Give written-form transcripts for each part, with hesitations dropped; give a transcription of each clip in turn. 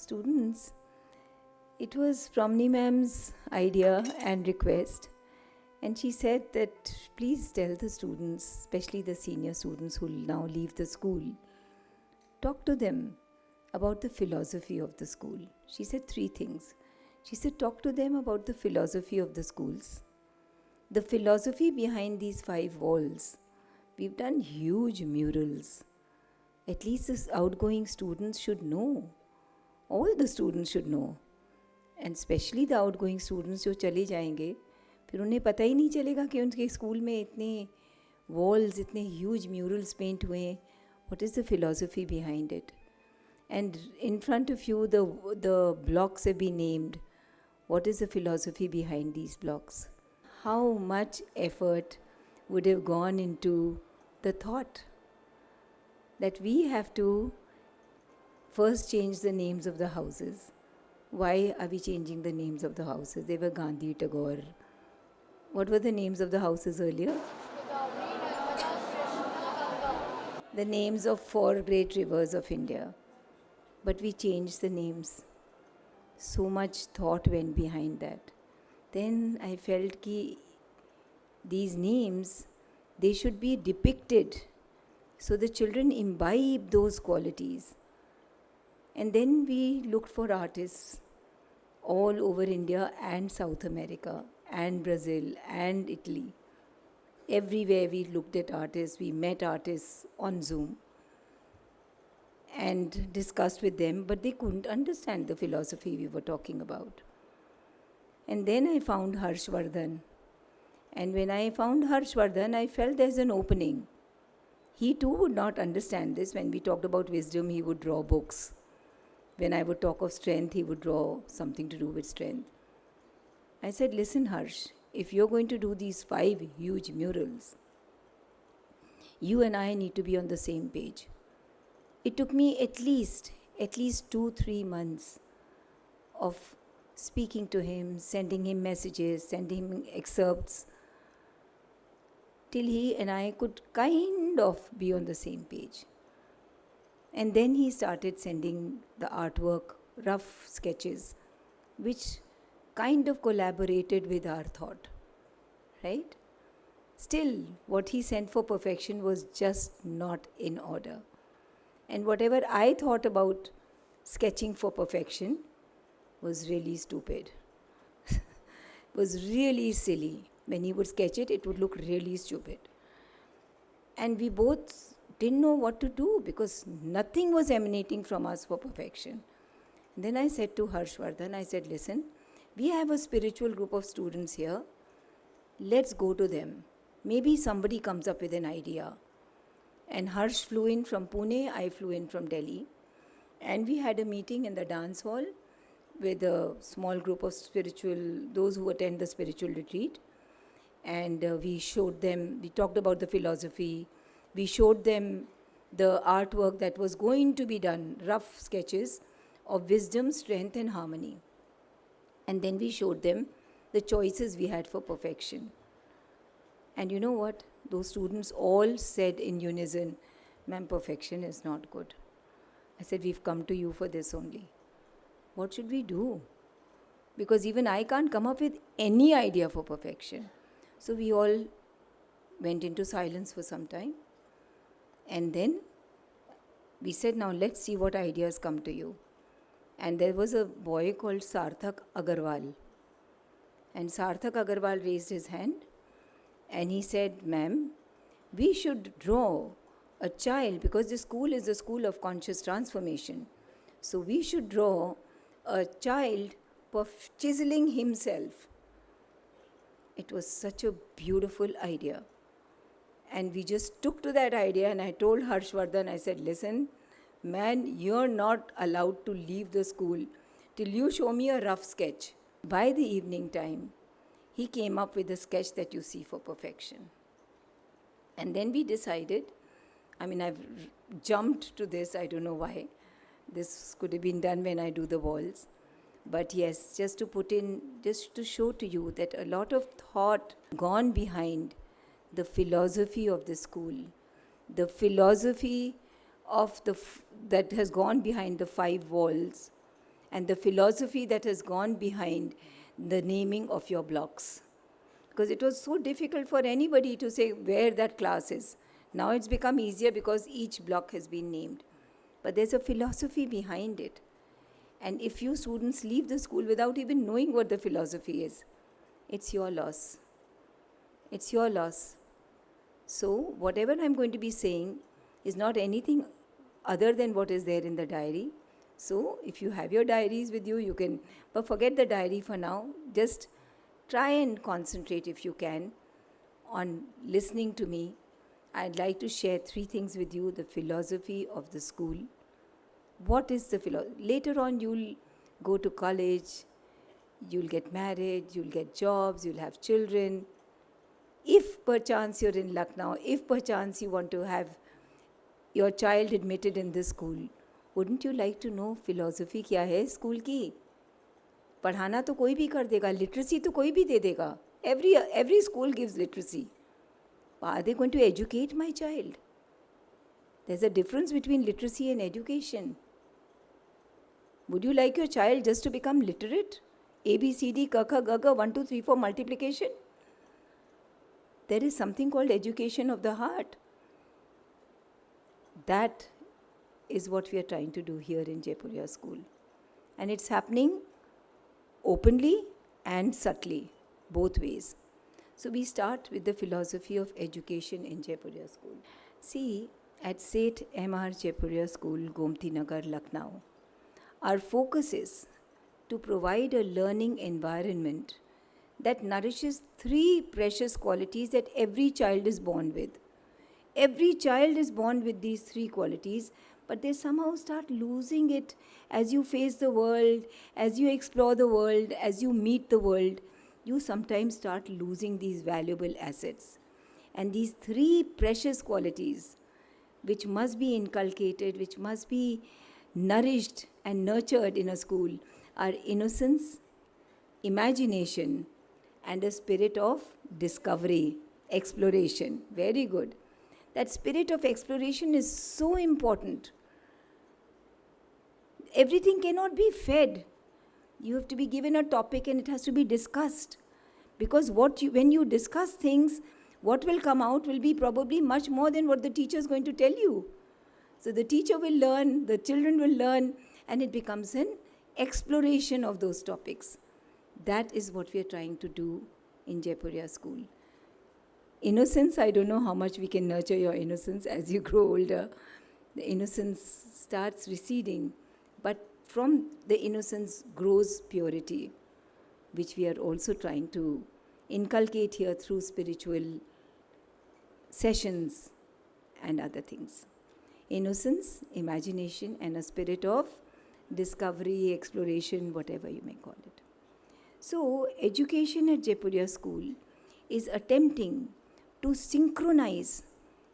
students, it was Pramni ma'am's idea and request. And she said that please tell the students, especially the senior students who will now leave the school, talk to them about the philosophy of the school. She said 3 things. She said, talk to them about the philosophy of the schools, the philosophy behind these 5 walls. We've done huge murals. At least the outgoing students should know. All the students should know. And especially the outgoing students जो चले जाएंगे, फिर उन्हें पता ही नहीं चलेगा कि उनके स्कूल में इतने walls, इतने huge murals paint हुए हैं. What is the philosophy behind it? And in front of you, the blocks have been named. What is the philosophy behind these blocks? How much effort would have gone into the thought that we have to first change the names of the houses. Why are we changing the names of the houses? They were Gandhi, Tagore. What were the names of the houses earlier? The names of 4 great rivers of India. But we changed the names. So much thought went behind that. Then I felt that these names, they should be depicted so the children imbibe those qualities. And then we looked for artists all over India and South America and Brazil and Italy. Everywhere we looked at artists, we met artists on Zoom and discussed with them, but they couldn't understand the philosophy we were talking about. And then I found Harshvardhan. And when I found Harshvardhan, I felt there's an opening. He too would not understand this. When we talked about wisdom, he would draw books. When I would talk of strength, he would draw something to do with strength. I said, listen, Harsh, if you're going to do these 5 huge murals, you and I need to be on the same page. It took me at least 2-3 months of speaking to him, sending him messages, sending him excerpts, till he and I could kind of be on the same page. And then he started sending the artwork, rough sketches, which kind of collaborated with our thought, right? Still, what he sent for perfection was just not in order. And whatever I thought about sketching for perfection was really stupid. Was really silly. When he would sketch it, it would look really stupid. And we both didn't know what to do because nothing was emanating from us for perfection. And then I said to Harshvardhan, I said, listen, we have a spiritual group of students here. Let's go to them. Maybe somebody comes up with an idea. And Harsh flew in from Pune, I flew in from Delhi. And we had a meeting in the dance hall with a small group of those who attend the spiritual retreat. And we showed them, we talked about the philosophy. We showed them the artwork that was going to be done, rough sketches of wisdom, strength and harmony. And then we showed them the choices we had for perfection. And you know what? Those students all said in unison, ma'am, perfection is not good. I said, we've come to you for this only. What should we do? Because even I can't come up with any idea for perfection. So we all went into silence for some time. And then we said, now let's see what ideas come to you. And there was a boy called Sarthak Agarwal. And Sarthak Agarwal raised his hand and he said, ma'am, we should draw a child, because the school is a school of conscious transformation. So we should draw a child chiseling himself. It was such a beautiful idea. And we just took to that idea and I told Harshvardhan, I said, listen, man, you're not allowed to leave the school till you show me a rough sketch. By the evening time, he came up with a sketch that you see for perfection. And then we decided, I've jumped to this, I don't know why. This could have been done when I do the walls. But yes, just to show to you that a lot of thought gone behind the philosophy of the school, the philosophy of that has gone behind the 5 walls, and the philosophy that has gone behind the naming of your blocks. Because it was so difficult for anybody to say where that class is. Now it's become easier because each block has been named. But there's a philosophy behind it. And if you students leave the school without even knowing what the philosophy is, it's your loss. It's your loss. So whatever I'm going to be saying is not anything other than what is there in the diary. So if you have your diaries with you, you can, but forget the diary for now. Just try and concentrate if you can on listening to me. I'd like to share 3 things with you: the philosophy of the school. What is the philosophy? Later on, you'll go to college, you'll get married, you'll get jobs, you'll have children. If perchance you're in Lucknow, if perchance you want to have your child admitted in this school, wouldn't you like to know philosophy क्या है school की? पढ़ाना तो कोई भी कर देगा, literacy तो कोई भी दे देगा. Every school gives literacy. Are they going to educate my child? There's a difference between literacy and education. Would you like your child just to become literate? A, B, C, D, K, K, G, G, 1, 2, 3, 4 multiplication? There is something called education of the heart. That is what we are trying to do here in Jaipuria school. And it's happening openly and subtly, both ways. So we start with the philosophy of education in Jaipuria school. See, at Seth M.R. Jaipuria School, Gomti Nagar, Lucknow, our focus is to provide a learning environment that nourishes 3 precious qualities that every child is born with. Every child is born with these 3 qualities, but they somehow start losing it as you face the world, as you explore the world, as you meet the world. You sometimes start losing these valuable assets. And these 3 precious qualities, which must be inculcated, which must be nourished and nurtured in a school, are innocence, imagination, and a spirit of discovery, exploration. Very good. That spirit of exploration is so important. Everything cannot be fed. You have to be given a topic and it has to be discussed. Because when you discuss things, what will come out will be probably much more than what the teacher is going to tell you. So the teacher will learn, the children will learn, and it becomes an exploration of those topics. That is what we are trying to do in Jaipuria school. Innocence, I don't know how much we can nurture your innocence as you grow older. The innocence starts receding, but from the innocence grows purity, which we are also trying to inculcate here through spiritual sessions and other things. Innocence, imagination, and a spirit of discovery, exploration, whatever you may call it. So, education at Jaipuria school is attempting to synchronize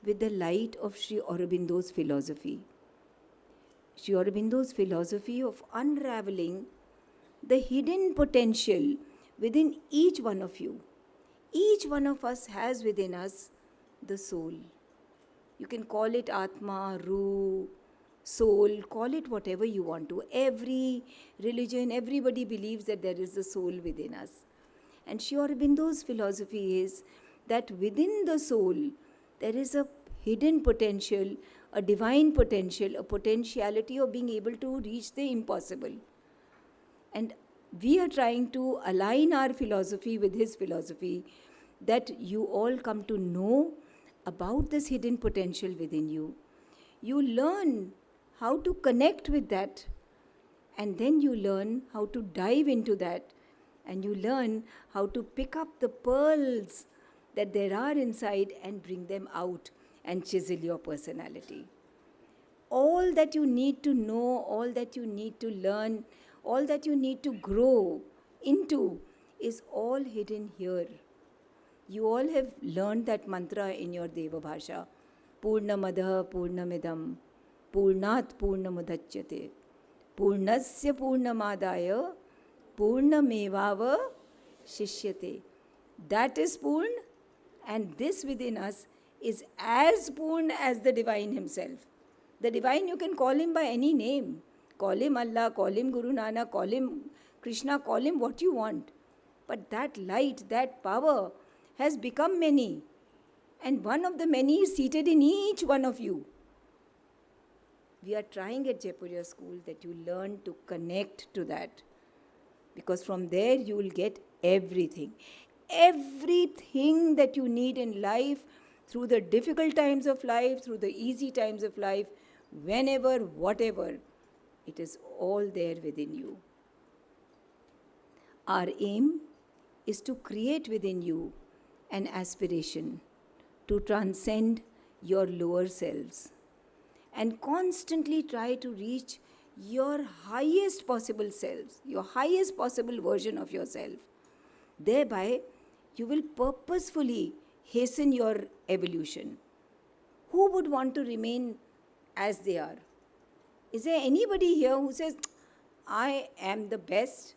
with the light of Sri Aurobindo's philosophy. Sri Aurobindo's philosophy of unraveling the hidden potential within each one of you. Each one of us has within us the soul. You can call it Atma, Ruh, soul, call it whatever you want to. Every religion, everybody believes that there is a soul within us. And Sri Aurobindo's philosophy is that within the soul, there is a hidden potential, a divine potential, a potentiality of being able to reach the impossible. And we are trying to align our philosophy with his philosophy, that you all come to know about this hidden potential within you. You learn how to connect with that, and then you learn how to dive into that, and you learn how to pick up the pearls that there are inside and bring them out and chisel your personality. All that you need to know, all that you need to learn, all that you need to grow into is all hidden here. You all have learned that mantra in your Deva Bhasha. Purnamadah Purnamidam Purnat Purnamudachyate Purnasya Purnamadaya Purnamevava Shishyate. That is Purn, and this within us is as Purn as the Divine himself. The Divine, you can call him by any name. Call him Allah, call him Guru Nanak, call him Krishna, call him what you want. But that light, that power has become many. And one of the many is seated in each one of you. We are trying at Jaipuria school that you learn to connect to that. Because from there you will get everything. Everything that you need in life, through the difficult times of life, through the easy times of life, whenever, whatever, it is all there within you. Our aim is to create within you an aspiration to transcend your lower selves and constantly try to reach your highest possible selves, your highest possible version of yourself. Thereby, you will purposefully hasten your evolution. Who would want to remain as they are? Is there anybody here who says, I am the best,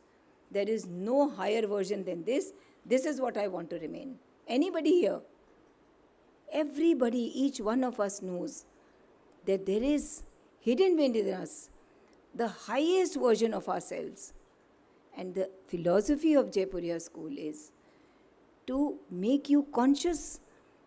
there is no higher version than this is what I want to remain? Anybody here? Everybody, each one of us knows that there is hidden within us the highest version of ourselves. And the philosophy of Jaipuria school is to make you conscious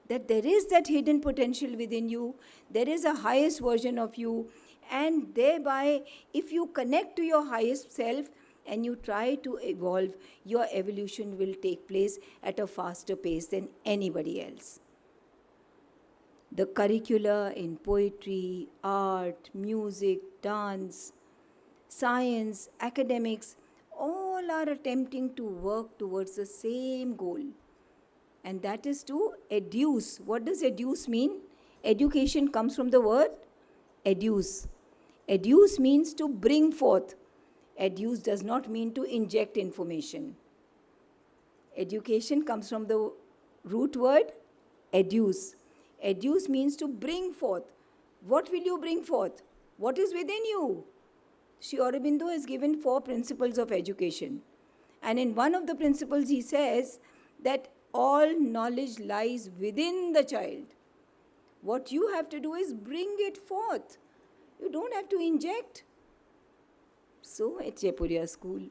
that there is that hidden potential within you, there is a highest version of you, and thereby, if you connect to your highest self and you try to evolve, your evolution will take place at a faster pace than anybody else. The curricula in poetry, art, music, dance, science, academics, all are attempting to work towards the same goal. And that is to educe. What does educe mean? Education comes from the word educe. Educe means to bring forth. Educe does not mean to inject information. Education comes from the root word educe. Educe means to bring forth. What will you bring forth? What is within you? Sri Aurobindo has given 4 principles of education. And in one of the principles he says that all knowledge lies within the child. What you have to do is bring it forth. You don't have to inject. So at Jaipuria school,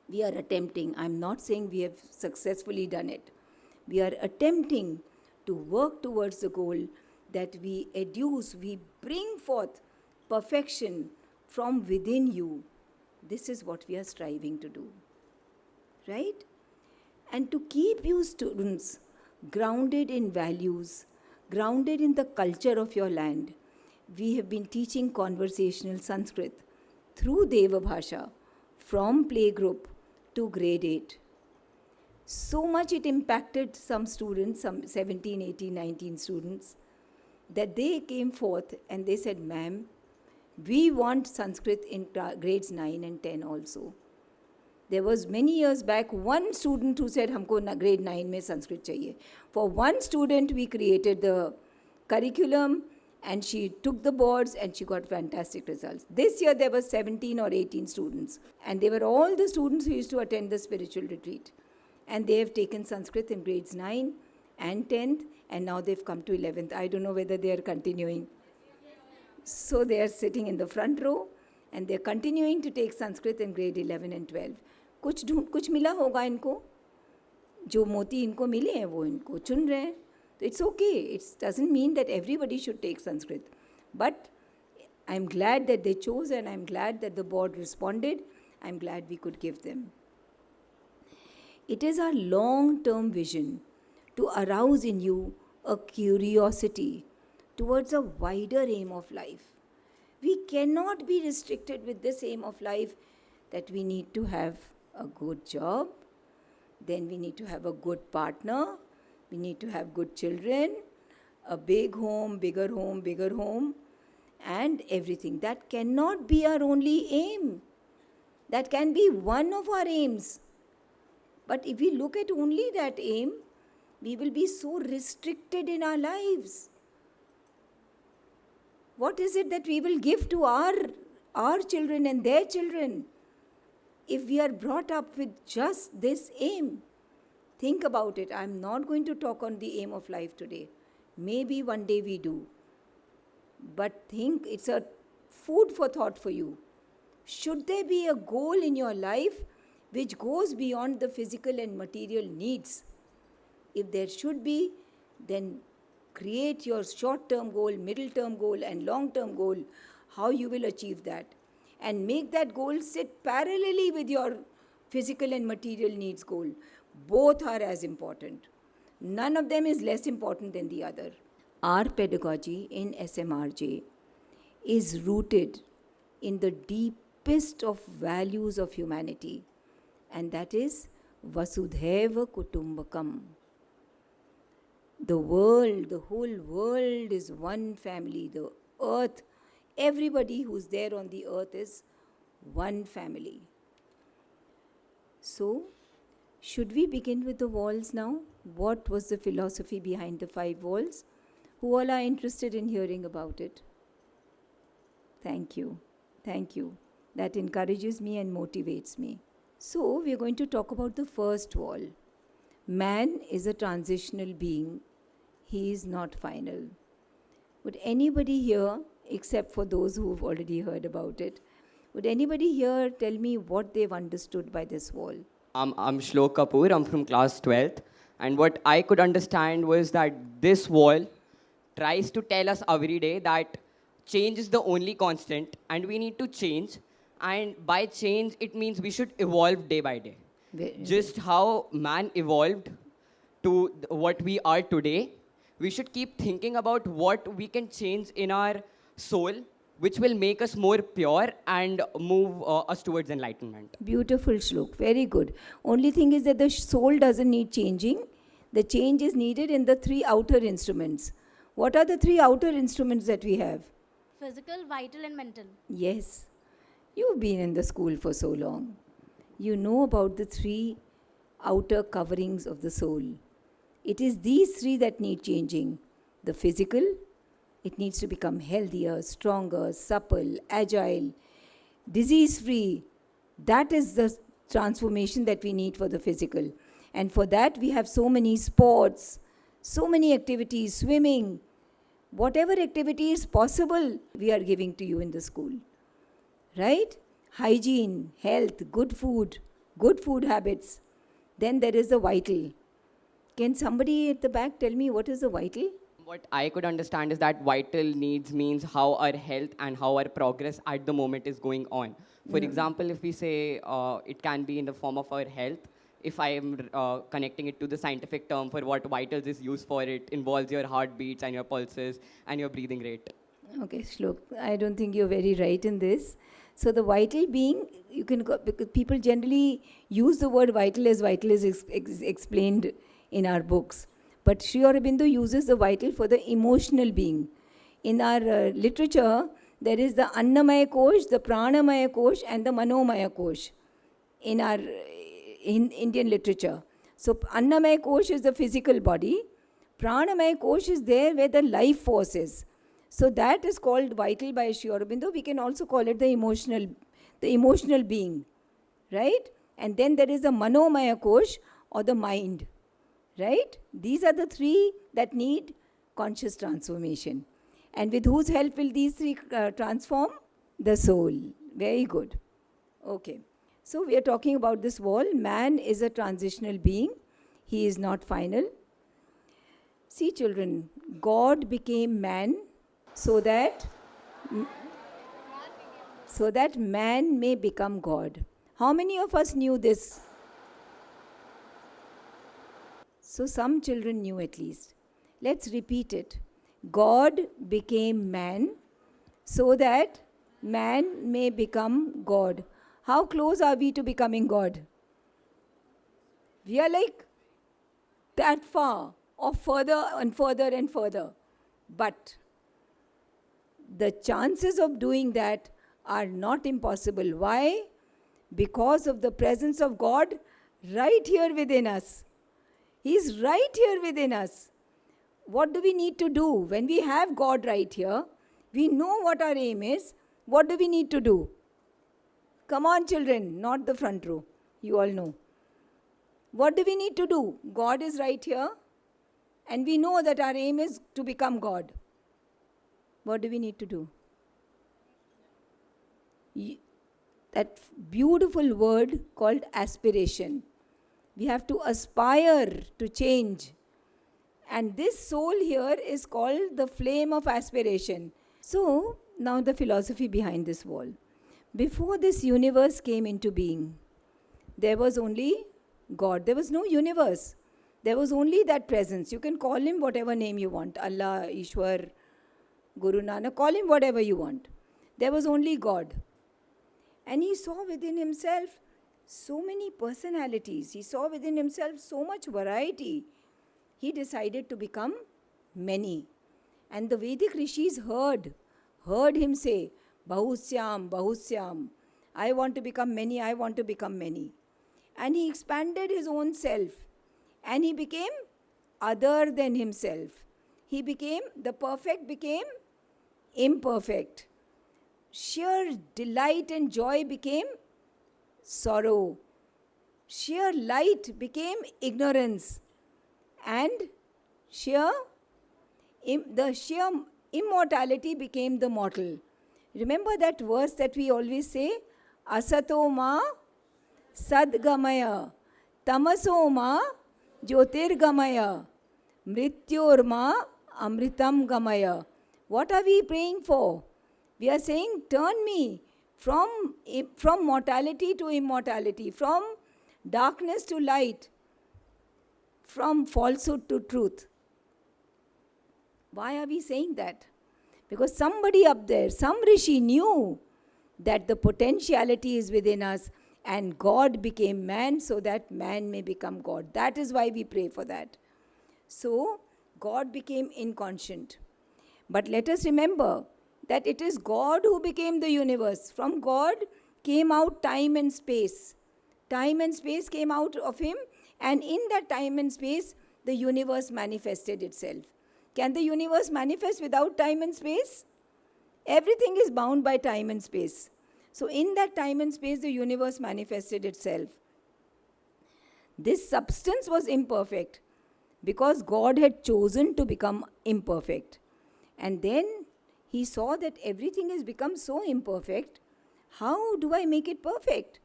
we are attempting, I'm not saying we have successfully done it, we are attempting to work towards the goal that we educe, we bring forth perfection from within you. This is what we are striving to do. Right? And to keep you students grounded in values, grounded in the culture of your land, we have been teaching conversational Sanskrit through Deva Bhasha from playgroup to grade 8. So much it impacted some students, some 17, 18, 19 students, that they came forth and they said, ma'am, we want Sanskrit in grades 9 and 10 also. There was many years back one student who said, हमको grade 9 में Sanskrit चाहिए. For one student, we created the curriculum and she took the boards and she got fantastic results. This year there were 17 or 18 students and they were all the students who used to attend the spiritual retreat. And they have taken Sanskrit in grades 9 and 10th and now they've come to 11th. I don't know whether they are continuing. So they are sitting in the front row and they are continuing to take Sanskrit in grade 11 and 12. कुछ मिला होगा इनको, जो मोती इनको मिले हैं वो इनको चुन रहे हैं. So it's okay. It doesn't mean that everybody should take Sanskrit. But I'm glad that they chose and I'm glad that the board responded. I'm glad we could give them. It is our long-term vision to arouse in you a curiosity towards a wider aim of life. We cannot be restricted with this aim of life that we need to have a good job, then we need to have a good partner, we need to have good children, a big home, bigger home, and everything. That cannot be our only aim. That can be one of our aims. But if we look at only that aim, we will be so restricted in our lives. What is it that we will give to our children and their children if we are brought up with just this aim? Think about it. I'm not going to talk on the aim of life today. Maybe one day we do. But think, it's a food for thought for you. Should there be a goal in your life which goes beyond the physical and material needs? If there should be, then create your short-term goal, middle-term goal, and long-term goal, how you will achieve that. And make that goal sit parallelly with your physical and material needs goal. Both are as important. None of them is less important than the other. Our pedagogy in SMRJ is rooted in the deepest of values of humanity, and that is Vasudhaiva Kutumbakam. The world, the whole world is one family. The earth, everybody who's there on the earth is one family. So, should we begin with the walls now? What was the philosophy behind the 5 walls? Who all are interested in hearing about it? Thank you. Thank you. That encourages me and motivates me. So, we are going to talk about the first wall. Man is a transitional being. He is not final. Would anybody here, except for those who've already heard about it, would anybody here tell me what they've understood by this wall? I'm Shlok Kapoor. I'm from class 12th. And what I could understand was that this wall tries to tell us every day that change is the only constant and we need to change. And by change, it means we should evolve day by day. Just how man evolved to what we are today, we should keep thinking about what we can change in our soul, which will make us more pure and move us towards enlightenment. Beautiful Shlok, very good. Only thing is that the soul doesn't need changing. The change is needed in the 3 outer instruments. What are the 3 outer instruments that we have? Physical, vital, and mental. Yes. You've been in the school for so long. You know about the 3 outer coverings of the soul. It is these 3 that need changing. The physical, it needs to become healthier, stronger, supple, agile, disease-free. That is the transformation that we need for the physical. And for that, we have so many sports, so many activities, swimming. Whatever activity is possible, we are giving to you in the school. Right? Hygiene, health, good food habits. Then there is the vital. Can somebody at the back tell me what is the vital? What I could understand is that vital needs means how our health and how our progress at the moment is going on. For example, if we say it can be in the form of our health, if I am connecting it to the scientific term for what vitals is used for, it involves your heartbeats and your pulses and your breathing rate. Okay, Shlok, I don't think you're very right in this. So the vital being, you can go, because people generally use the word vital is explained in our books. But Sri Aurobindo uses the vital for the emotional being. In our literature, there is the Annamaya Kosh, the Pranamaya Kosh, and the Manomaya Kosh in our in Indian literature. So Annamaya Kosh is the physical body. Pranamaya Kosh is there where the life force is. So that is called vital by Sri Aurobindo. We can also call it the emotional being, right? And then there is the Manomaya Kosh or the mind, right? These are the 3 that need conscious transformation. And with whose help will these 3 transform? The soul. Very good. Okay. So we are talking about this wall. Man is a transitional being. He is not final. See, children, God became man so that man may become God. How many of us knew this? So some children knew at least. Let's repeat it. God became man so that man may become God. How close are we to becoming God? We are like that far, or further and further and further. But the chances of doing that are not impossible. Why? Because of the presence of God right here within us. He's right here within us. What do we need to do? When we have God right here, we know what our aim is. What do we need to do? Come on, children, not the front row. You all know. What do we need to do? God is right here, and we know that our aim is to become God. What do we need to do? that beautiful word called aspiration. We have to aspire to change. And this soul here is called the flame of aspiration. So, now the philosophy behind this wall. Before this universe came into being, there was only God. There was no universe. There was only that presence. You can call him whatever name you want. Allah, Ishwar, Guru Nanak, call him whatever you want. There was only God. And he saw within himself so many personalities. He saw within himself so much variety. He decided to become many. And the Vedic rishis heard him say, Bahusyam, Bahusyam. I want to become many, I want to become many. And he expanded his own self. And he became other than himself. He became, the perfect became imperfect. Sheer delight and joy became sorrow. Sheer light became ignorance. And the sheer immortality became the mortal. Remember that verse that we always say, Asato ma sadgamaya, tamaso ma jyotirgamaya, mrityor ma amritam gamaya. What are we praying for? We are saying, turn me from mortality to immortality, from darkness to light, from falsehood to truth. Why are we saying that? Because somebody up there, some rishi knew that the potentiality is within us and God became man so that man may become God. That is why we pray for that. So, God became inconscient. But let us remember that it is God who became the universe. From God came out time and space. Time and space came out of him, and in that time and space, the universe manifested itself. Can the universe manifest without time and space? Everything is bound by time and space. So in that time and space, the universe manifested itself. This substance was imperfect because God had chosen to become imperfect. And then he saw that everything has become so imperfect. How do I make it perfect?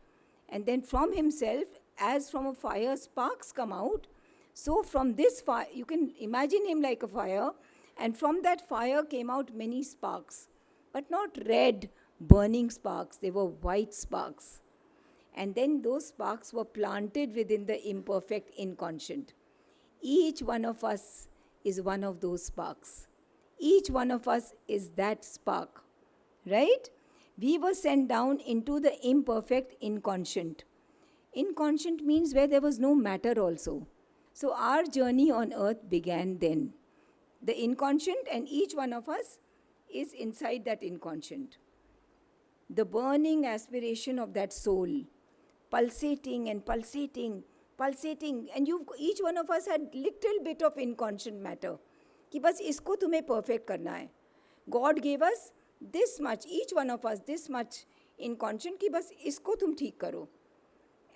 And then from himself, as from a fire, sparks come out. So from this fire, you can imagine him like a fire. And from that fire came out many sparks. But not red, burning sparks. They were white sparks. And then those sparks were planted within the imperfect inconscient. Each one of us is one of those sparks. Each one of us is that spark. Right? We were sent down into the imperfect inconscient. Inconscient means where there was no matter also. So our journey on earth began then. The inconscient, and each one of us is inside that inconscient. The burning aspiration of that soul, pulsating and pulsating, pulsating. And each one of us had little bit of inconscient matter. कि बस इसको तुम्हें perfect करना है. God gave us this much, each one of us this much inconscient कि बस इसको तुम ठीक करो.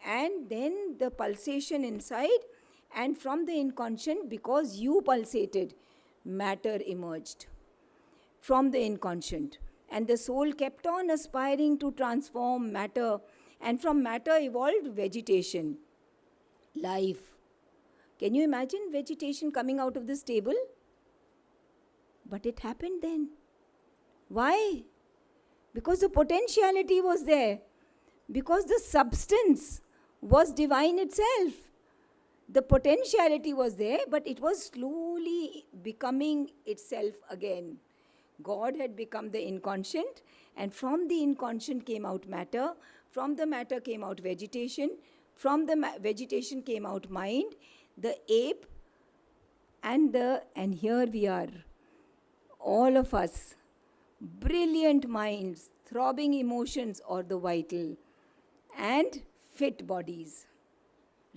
And then the pulsation inside, and from the inconscient, because you pulsated, matter emerged from the inconscient. And the soul kept on aspiring to transform matter, and from matter evolved vegetation, life. Can you imagine vegetation coming out of this table? But it happened then. Why? Because the potentiality was there. Because the substance was divine itself. The potentiality was there, but it was slowly becoming itself again. God had become the inconscient, and from the inconscient came out matter. From the matter came out vegetation. From the vegetation came out mind, the ape, and here we are. All of us, brilliant minds, throbbing emotions, or the vital, and fit bodies.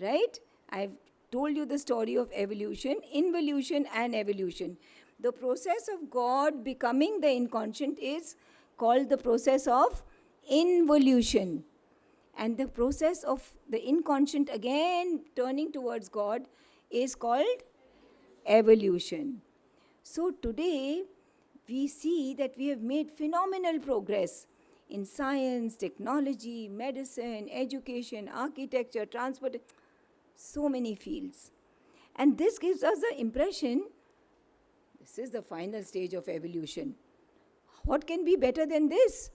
Right? I've told you the story of evolution, involution, and evolution. The process of God becoming the inconscient is called the process of involution. And the process of the inconscient again turning towards God is called evolution. So today, we see that we have made phenomenal progress in science, technology, medicine, education, architecture, transport, so many fields. And this gives us the impression this is the final stage of evolution. What can be better than this?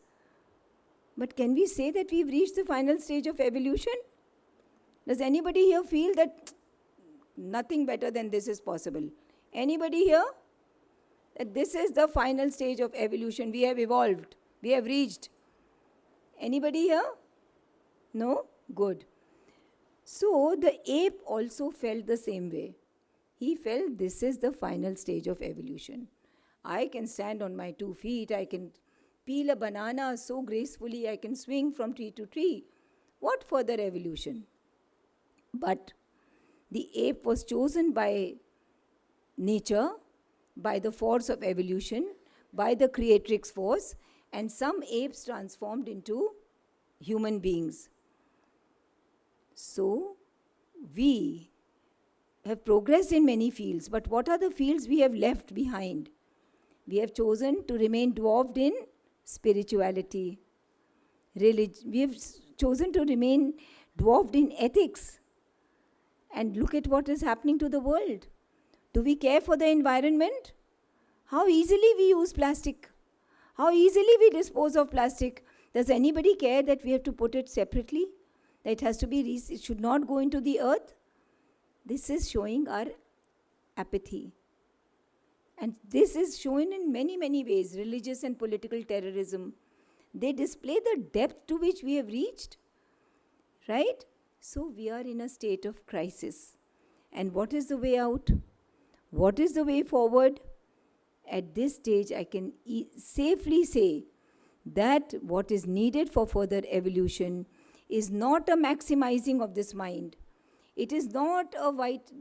But can we say that we've reached the final stage of evolution? Does anybody here feel that nothing better than this is possible? Anybody here? That this is the final stage of evolution. We have evolved. We have reached. Anybody here? No? Good. So the ape also felt the same way. He felt this is the final stage of evolution. I can stand on my 2 feet. I can peel a banana so gracefully. I can swing from tree to tree. What further evolution? But the ape was chosen by nature, by the force of evolution, by the creatrix force, and some apes transformed into human beings. So, we have progressed in many fields, but what are the fields we have left behind? We have chosen to remain dwarfed in spirituality, religion. We have chosen to remain dwarfed in ethics. And look at what is happening to the world. Do we care for the environment? How easily we use plastic? How easily we dispose of plastic? Does anybody care that we have to put it separately? That it has to be, it should not go into the earth? This is showing our apathy. And this is shown in many, many ways. Religious and political terrorism. They display the depth to which we have reached. Right? So we are in a state of crisis. And what is the way out? What is the way forward? At this stage, I can safely say that what is needed for further evolution is not a maximizing of this mind. It is not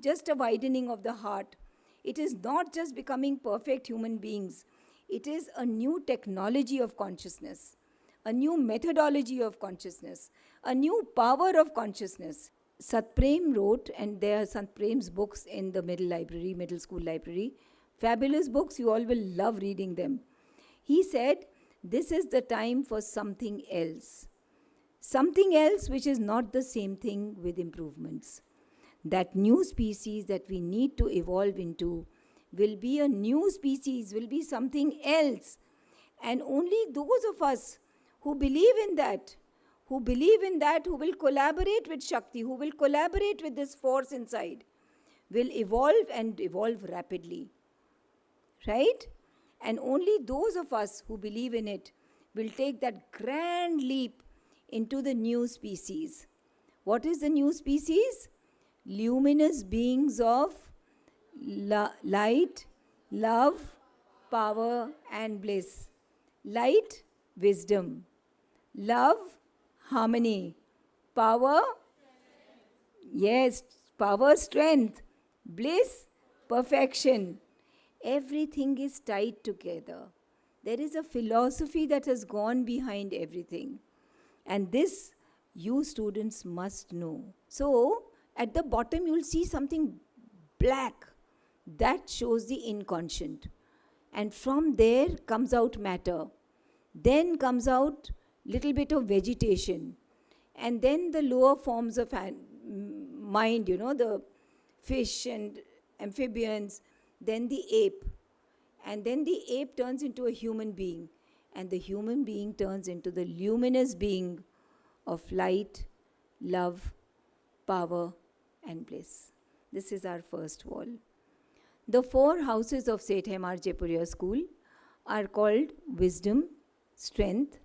just a widening of the heart. It is not just becoming perfect human beings. It is a new technology of consciousness, a new methodology of consciousness, a new power of consciousness. Satprem wrote, and there are Satprem's books in the middle school library, fabulous books, you all will love reading them. He said, this is the time for something else which is not the same thing with improvements. That new species that we need to evolve into will be a new species, will be something else. And only those of us who believe in that, who will collaborate with Shakti, who will collaborate with this force inside, will evolve and evolve rapidly. Right? And only those of us who believe in it will take that grand leap into the new species. What is the new species? Luminous beings of light, love, power, and bliss. Light, wisdom. Love, harmony. Power, yes, power, strength. Bliss, perfection. Everything is tied together. There is a philosophy that has gone behind everything. And this you students must know. So, at the bottom you will see something black. That shows the inconscient. And from there comes out matter. Then comes out little bit of vegetation. And then the lower forms of mind, the fish and amphibians. Then the ape. And then the ape turns into a human being. And the human being turns into the luminous being of light, love, power, and bliss. This is our first wall. The 4 houses of Seth Jaipuria school are called wisdom, strength,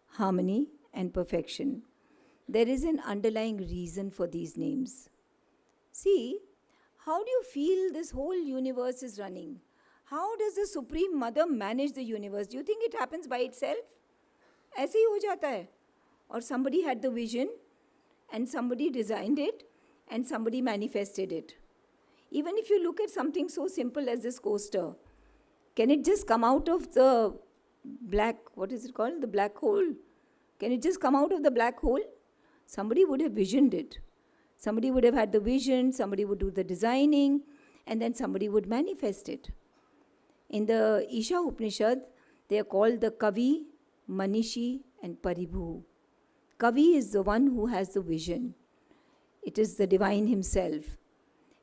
harmony, and perfection. There is an underlying reason for these names. See, how do you feel this whole universe is running? How does the Supreme Mother manage the universe? Do you think it happens by itself? ऐसे ही हो जाता है. Or somebody had the vision and somebody designed it and somebody manifested it. Even if you look at something so simple as this coaster, can it just come out of the black, what is it called? The black hole. Can it just come out of the black hole? Somebody would have visioned it. Somebody would have had the vision, somebody would do the designing, and then somebody would manifest it. In the Isha Upanishad, they are called the Kavi, Manishi, and Paribhu. Kavi is the one who has the vision. It is the divine himself.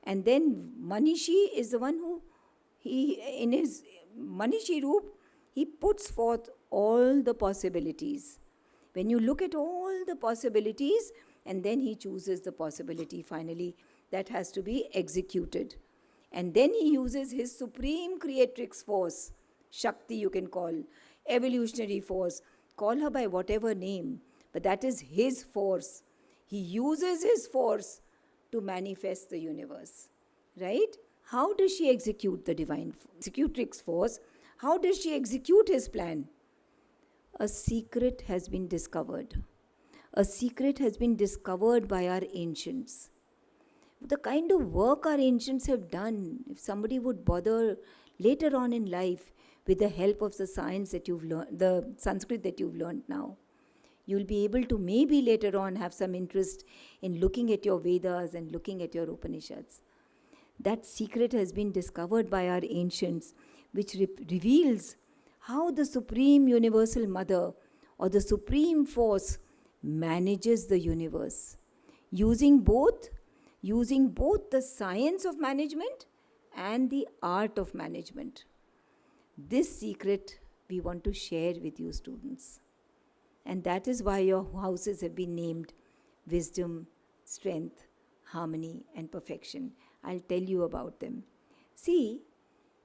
And then Manishi is the one who, in his Manishi Roop, he puts forth all the possibilities. When you look at all the possibilities, and then he chooses the possibility finally that has to be executed. And then he uses his supreme creatrix force, Shakti you can call, evolutionary force, call her by whatever name, but that is his force. He uses his force to manifest the universe, right? How does she execute the divine executrix force? How does she execute his plan? A secret has been discovered. A secret has been discovered by our ancients. The kind of work our ancients have done, if somebody would bother later on in life with the help of the science that you've learned, the Sanskrit that you've learned now, you'll be able to maybe later on have some interest in looking at your Vedas and looking at your Upanishads. That secret has been discovered by our ancients, which reveals how the Supreme Universal Mother or the Supreme Force manages the universe, using both the science of management and the art of management. This secret we want to share with you, students. And that is why your houses have been named Wisdom, Strength, Harmony, and Perfection. I'll tell you about them. See,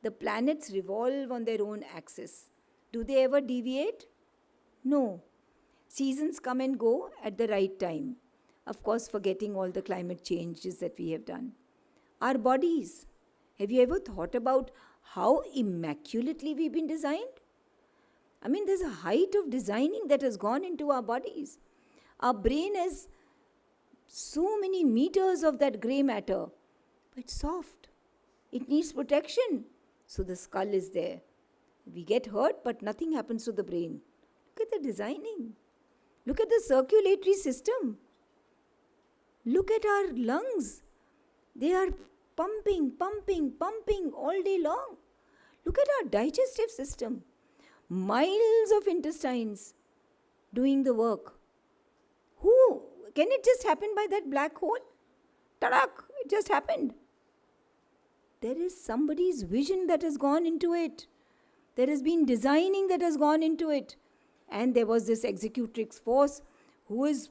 the planets revolve on their own axis. Do they ever deviate? No. Seasons come and go at the right time. Of course, forgetting all the climate changes that we have done. Our bodies. Have you ever thought about how immaculately we've been designed? I mean, there's a height of designing that has gone into our bodies. Our brain has so many meters of that grey matter. But it's soft. It needs protection. So the skull is there. We get hurt, but nothing happens to the brain. Look at the designing. Look at the circulatory system. Look at our lungs. They are pumping all day long. Look at our digestive system. Miles of intestines doing the work. Can it just happen by that black hole? Tadak, it just happened. There is somebody's vision that has gone into it. There has been designing that has gone into it. And there was this executrix force who has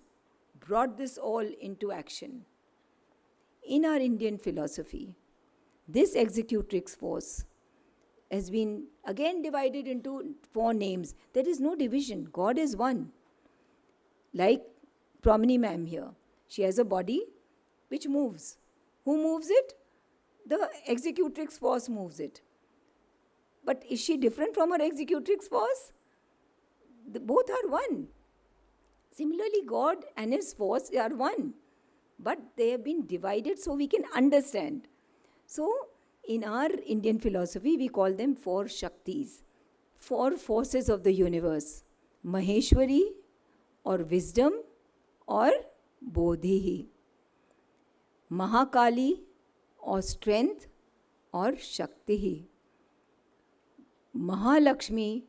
brought this all into action. In our Indian philosophy, this executrix force has been again divided into 4 names. There is no division. God is one. Like Promini ma'am here. She has a body which moves. Who moves it? The executrix force moves it. But is she different from her executrix force? Both are one. Similarly, God and his force are one. But they have been divided so we can understand. So, in our Indian philosophy, we call them 4 Shaktis, 4 forces of the universe. Maheshwari or wisdom or Bodhi. Mahakali or strength or Shakti. Mahalakshmi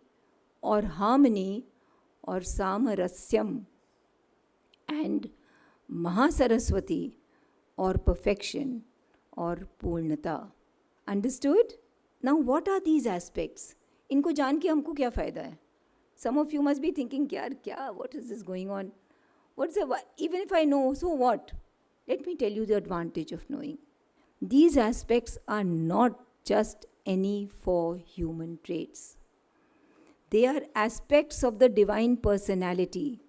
or harmony or Samarasyam. And Mahasaraswati or perfection or Purnata. Understood? Now what are these aspects? इनको जान के हमको क्या फ़ायदा है? Some of you must be thinking, what is this going on? Even if I know, so what? Let me tell you the advantage of knowing. These aspects are not just any 4 human traits. They are aspects of the divine personality.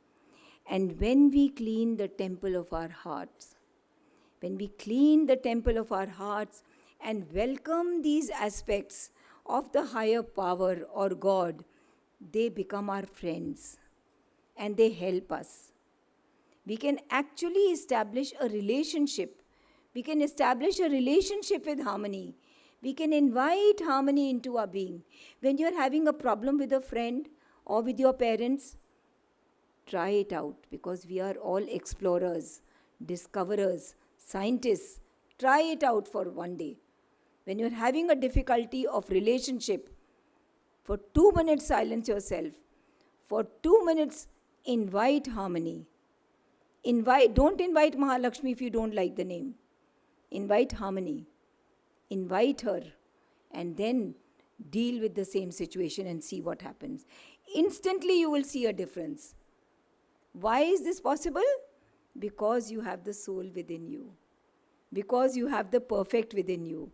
And when we clean the temple of our hearts, and welcome these aspects of the higher power or God, they become our friends and they help us. We can actually establish a relationship. We can establish a relationship with harmony. We can invite harmony into our being. When you're having a problem with a friend or with your parents, try it out, because we are all explorers, discoverers, scientists. Try it out for one day. When you're having a difficulty of relationship, for 2 minutes silence yourself. For 2 minutes invite harmony. Don't invite Mahalakshmi if you don't like the name. Invite harmony. Invite her and then deal with the same situation and see what happens. Instantly you will see a difference. Why is this possible? Because you have the soul within you. Because you have the perfect within you.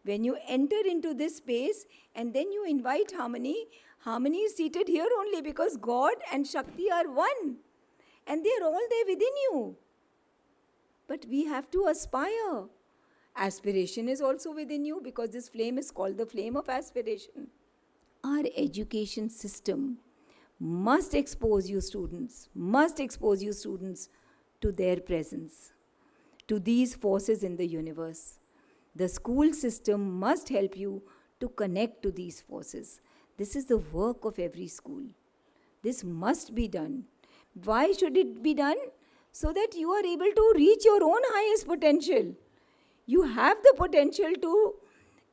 When you enter into this space and then you invite harmony, harmony is seated here only because God and Shakti are one. And they are all there within you. But we have to aspire. Aspiration is also within you because this flame is called the flame of aspiration. Our education system must expose you students to their presence, to these forces in the universe. The school system must help you to connect to these forces. This is the work of every school. This must be done. Why should it be done? So that you are able to reach your own highest potential. You have the potential to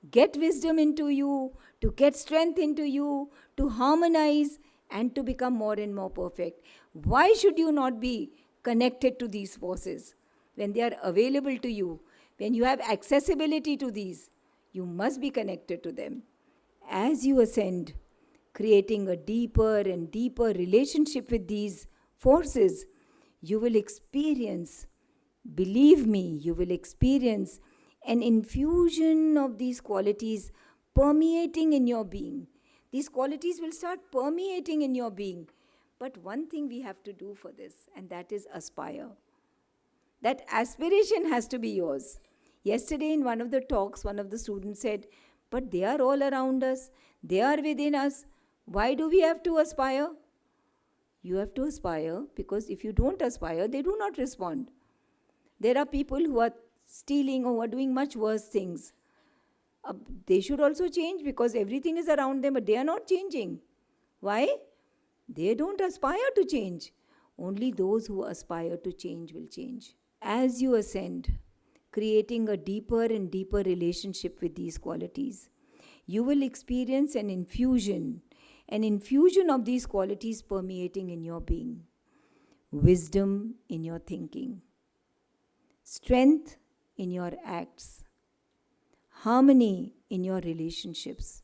get wisdom into you, to get strength into you, to harmonize and to become more and more perfect. Why should you not be connected to these forces when they are available to you? When you have accessibility to these, you must be connected to them. As you ascend, creating a deeper and deeper relationship with these forces, you will experience, believe me, you will experience an infusion of these qualities permeating in your being. These qualities will start permeating in your being. But one thing we have to do for this, and that is aspire. That aspiration has to be yours. Yesterday in one of the talks, one of the students said, but they are all around us. They are within us. Why do we have to aspire? You have to aspire because if you don't aspire, they do not respond. There are people who are stealing or who are doing much worse things. They should also change because everything is around them, but they are not changing. Why? They don't aspire to change. Only those who aspire to change will change. As you ascend, creating a deeper and deeper relationship with these qualities, you will experience an infusion of these qualities permeating in your being. Wisdom in your thinking, strength in your acts, harmony in your relationships,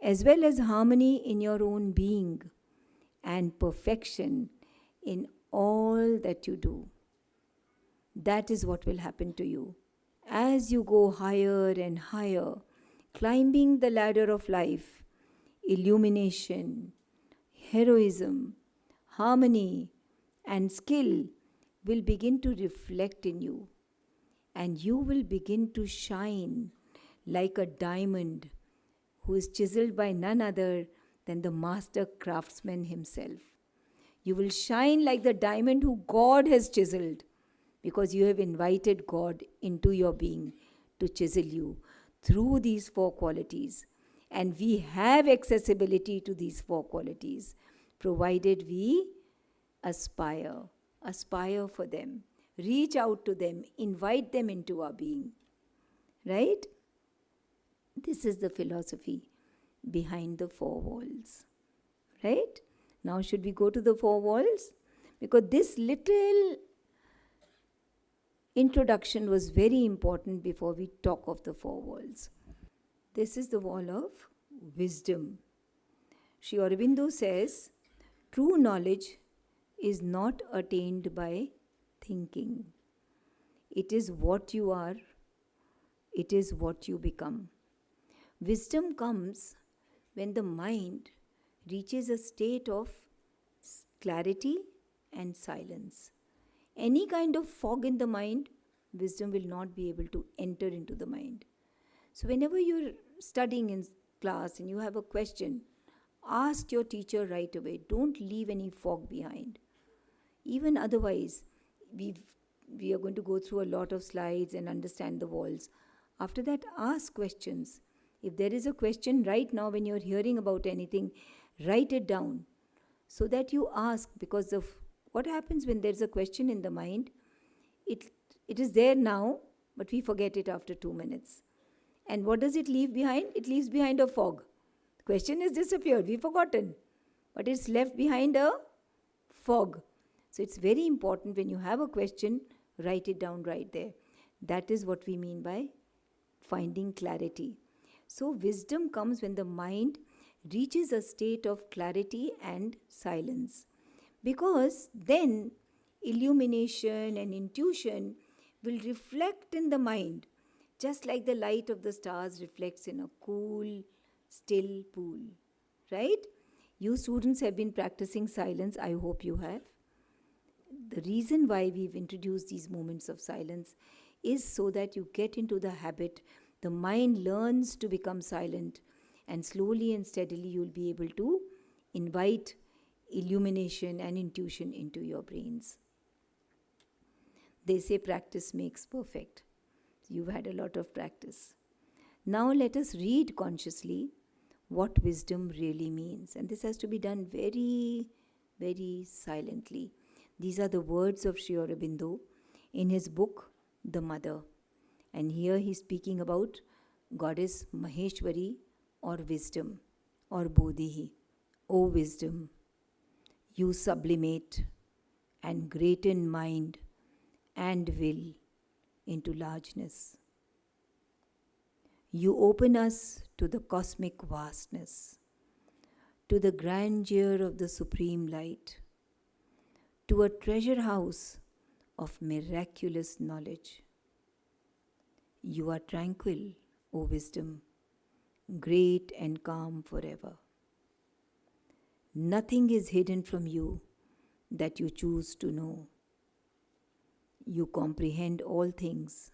as well as harmony in your own being, and perfection in all that you do. That is what will happen to you. As you go higher and higher, climbing the ladder of life, illumination, heroism, harmony, and skill will begin to reflect in you. And you will begin to shine like a diamond who is chiseled by none other than the master craftsman himself. You will shine like the diamond who God has chiseled because you have invited God into your being to chisel you through these four qualities. And we have accessibility to these four qualities, provided we aspire for them, reach out to them, invite them into our being. Right? This is the philosophy behind the four walls. Right? Now should we go to the four walls? Because this little introduction was very important before we talk of the four walls. This is the wall of wisdom. Sri Aurobindo says, true knowledge is not attained by thinking. It is what you are. It is what you become. Wisdom comes when the mind reaches a state of clarity and silence. Any kind of fog in the mind, wisdom will not be able to enter into the mind. So whenever you're studying in class and you have a question, ask your teacher right away. Don't leave any fog behind. Even otherwise, we are going to go through a lot of slides and understand the walls. After that, ask questions. If there is a question right now when you're hearing about anything, write it down so that you ask, because of what happens when there's a question in the mind, it is there now, but we forget it after 2 minutes. And what does it leave behind? It leaves behind a fog. The question has disappeared, we've forgotten. But it's left behind a fog. So it's very important when you have a question, write it down right there. That is what we mean by finding clarity. So wisdom comes when the mind reaches a state of clarity and silence. Because then illumination and intuition will reflect in the mind, just like the light of the stars reflects in a cool, still pool. Right? You students have been practicing silence, I hope you have. The reason why we've introduced these moments of silence is so that you get into the habit, the mind learns to become silent, and slowly and steadily you'll be able to invite illumination and intuition into your brains. They say practice makes perfect. You've had a lot of practice. Now let us read consciously what wisdom really means. And this has to be done very, very silently. These are the words of Sri Aurobindo in his book, The Mother. And here he's speaking about Goddess Maheshwari or wisdom or Bodhi. O wisdom, you sublimate and greaten mind and will into largeness. You open us to the cosmic vastness, to the grandeur of the supreme light, to a treasure house of miraculous knowledge. You are tranquil, O wisdom, great and calm forever. Nothing is hidden from you that you choose to know. You comprehend all things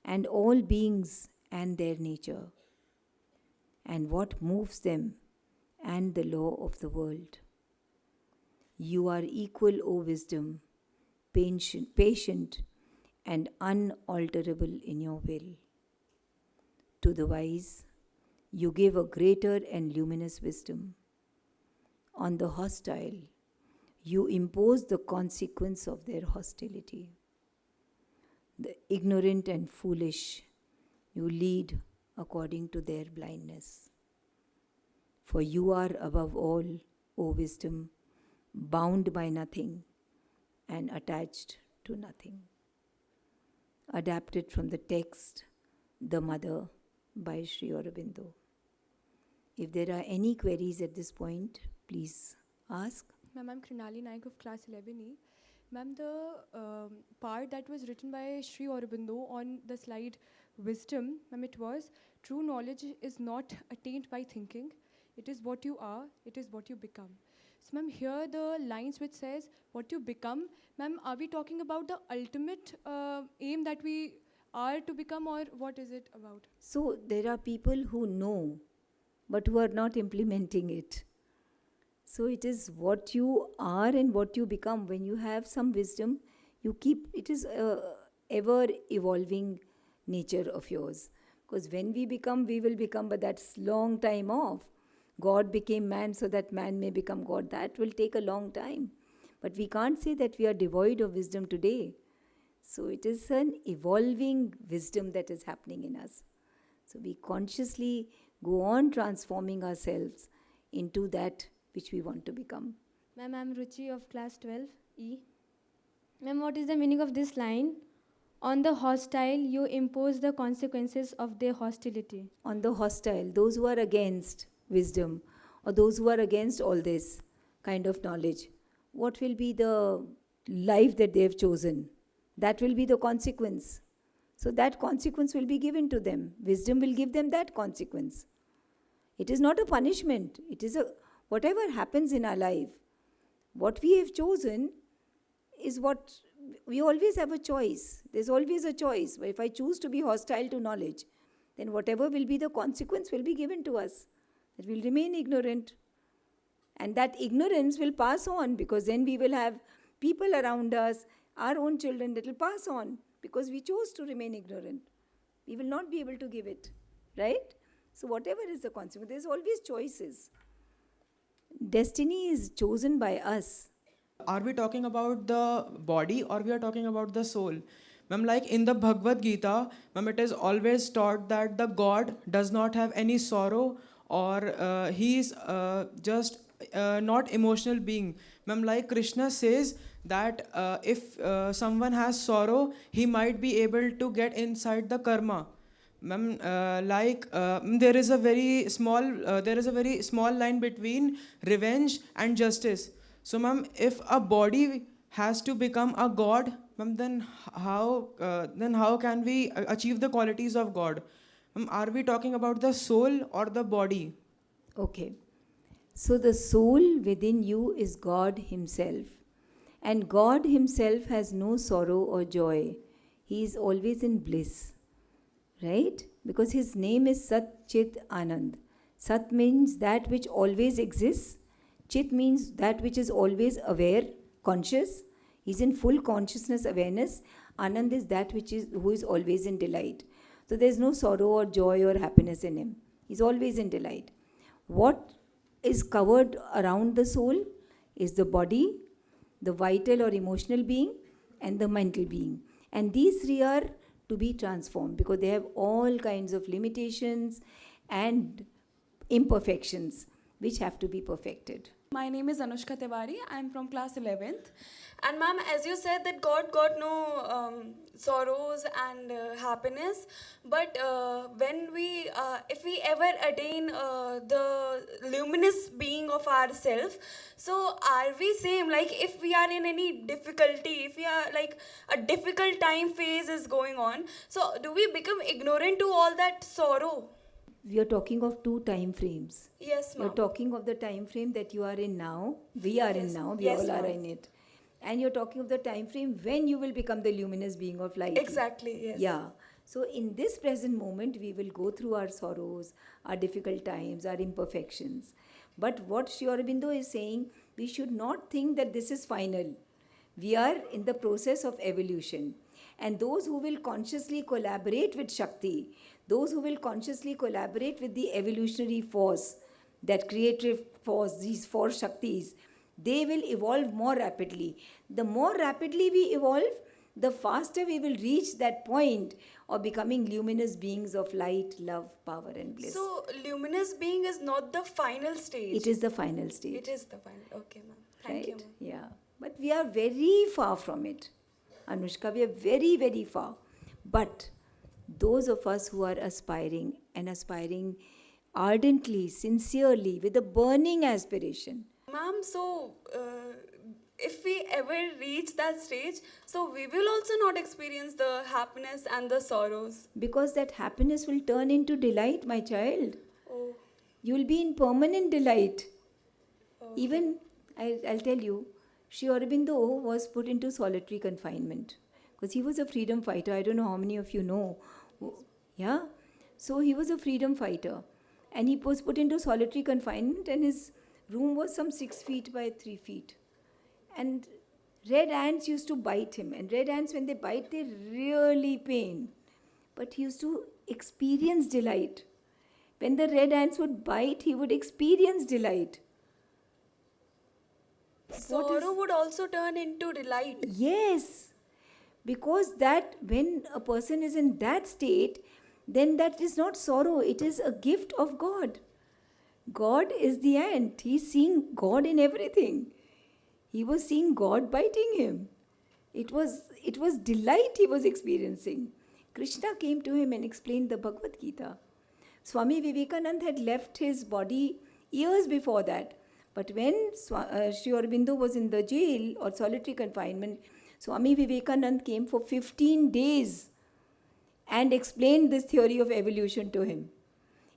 and all beings and their nature, and what moves them and the law of the world. You are equal, O wisdom, patient and unalterable in your will. To the wise, you give a greater and luminous wisdom. On the hostile, you impose the consequence of their hostility. The ignorant and foolish, you lead according to their blindness. For you are above all, O wisdom, bound by nothing and attached to nothing. Adapted from the text, The Mother by Sri Aurobindo. If there are any queries at this point, please ask. Ma'am, I'm Krinali Naik of class 11E. Ma'am, the part that was written by Sri Aurobindo on the slide wisdom, ma'am, it was true knowledge is not attained by thinking. It is what you are, it is what you become. So, ma'am, here the lines which says what you become, ma'am, are we talking about the ultimate aim that we are to become, or what is it about? So there are people who know but who are not implementing it. So it is what you are and what you become. When you have some wisdom, you keep, it is a ever evolving nature of yours. Because when we become, we will become, but that's long time off. God became man so that man may become God. That will take a long time. But we can't say that we are devoid of wisdom today. So it is an evolving wisdom that is happening in us. So we consciously go on transforming ourselves into that which we want to become. Ma'am, I'm Ruchi of class 12E. Ma'am, what is the meaning of this line? On the hostile, you impose the consequences of their hostility. On the hostile, those who are against wisdom or those who are against all this kind of knowledge, what will be the life that they have chosen? That will be the consequence. So that consequence will be given to them. Wisdom will give them that consequence. It is not a punishment. It is whatever happens in our life, what we have chosen is what we always have a choice. There's always a choice. But if I choose to be hostile to knowledge, then whatever will be the consequence will be given to us. That we'll remain ignorant. And that ignorance will pass on, because then we will have people around us, our own children, that will pass on because we chose to remain ignorant. We will not be able to give it. Right? So whatever is the consequence, there's always choices. Destiny is chosen by us. Are we talking about the body or we are talking about the soul? Ma'am, like in the Bhagavad Gita, ma'am, it is always taught that the God does not have any sorrow, or he is just not emotional being. Ma'am, like Krishna says that if someone has sorrow, he might be able to get inside the karma. Ma'am, there is a very small line between revenge and justice. So, ma'am, if a body has to become a god, ma'am, then how can we achieve the qualities of God? Ma'am, are we talking about the soul or the body? Okay. So the soul within you is God Himself. And God Himself has no sorrow or joy. He is always in bliss. Right? Because His name is Sat Chit Anand. Sat means that which always exists. Chit means that which is always aware, conscious. He's in full consciousness awareness. Anand is that which is who is always in delight. So there's no sorrow or joy or happiness in Him. He's always in delight. What is covered around the soul is the body, the vital or emotional being, and the mental being. And these three are to be transformed because they have all kinds of limitations and imperfections which have to be perfected. My name is Anushka Tiwari. I'm from class 11th. And ma'am, as you said that God got no sorrows and happiness, but if we ever attain the luminous being of ourself, so are we same, like if we are in any difficulty, if we are like a difficult time phase is going on, so do we become ignorant to all that sorrow? We are talking of two time frames. Yes, You're ma'am. talking of the time frame that you are in now. We are in Yes. now. We Yes, all are ma'am. in it. And you're talking of the time frame when you will become the luminous being of light. Exactly, yes. Yeah. So in this present moment, we will go through our sorrows, our difficult times, our imperfections. But what Sri Aurobindo is saying, we should not think that this is final. We are in the process of evolution. And those who will consciously collaborate with Shakti, those who will consciously collaborate with the evolutionary force, that creative force, these four Shaktis, they will evolve more rapidly. The more rapidly we evolve, the faster we will reach that point of becoming luminous beings of light, love, power, and bliss. So, luminous being is not the final stage. It is the final stage. It is the final. Okay, ma'am. Thank you, Right? ma'am. Yeah. But we are very far from it. Anushka, we are very, very far. But those of us who are aspiring and aspiring ardently, sincerely, with a burning aspiration, Ma'am, so if we ever reach that stage, so we will also not experience the happiness and the sorrows. because that happiness will turn into delight, my child. Oh, You will be in permanent delight. okay. Even, I'll tell you, Sri Aurobindo was put into solitary confinement because he was a freedom fighter. I don't know how many of you know. Yeah? So he was a freedom fighter. And he was put into solitary confinement, and his room was some 6 feet by 3 feet. And red ants used to bite him. And red ants, when they bite, they really pain. But he used to experience delight. When the red ants would bite, he would experience delight. Sorrow would also turn into delight. Yes, because that when a person is in that state, then that is not sorrow, it is a gift of God. God is the ant. He's seeing God in everything. He was seeing God biting him. It was delight he was experiencing. Krishna came to him and explained the Bhagavad Gita. Swami Vivekananda had left his body years before that. But when Sri Aurobindo was in the jail or solitary confinement, Swami Vivekananda came for 15 days and explained this theory of evolution to him.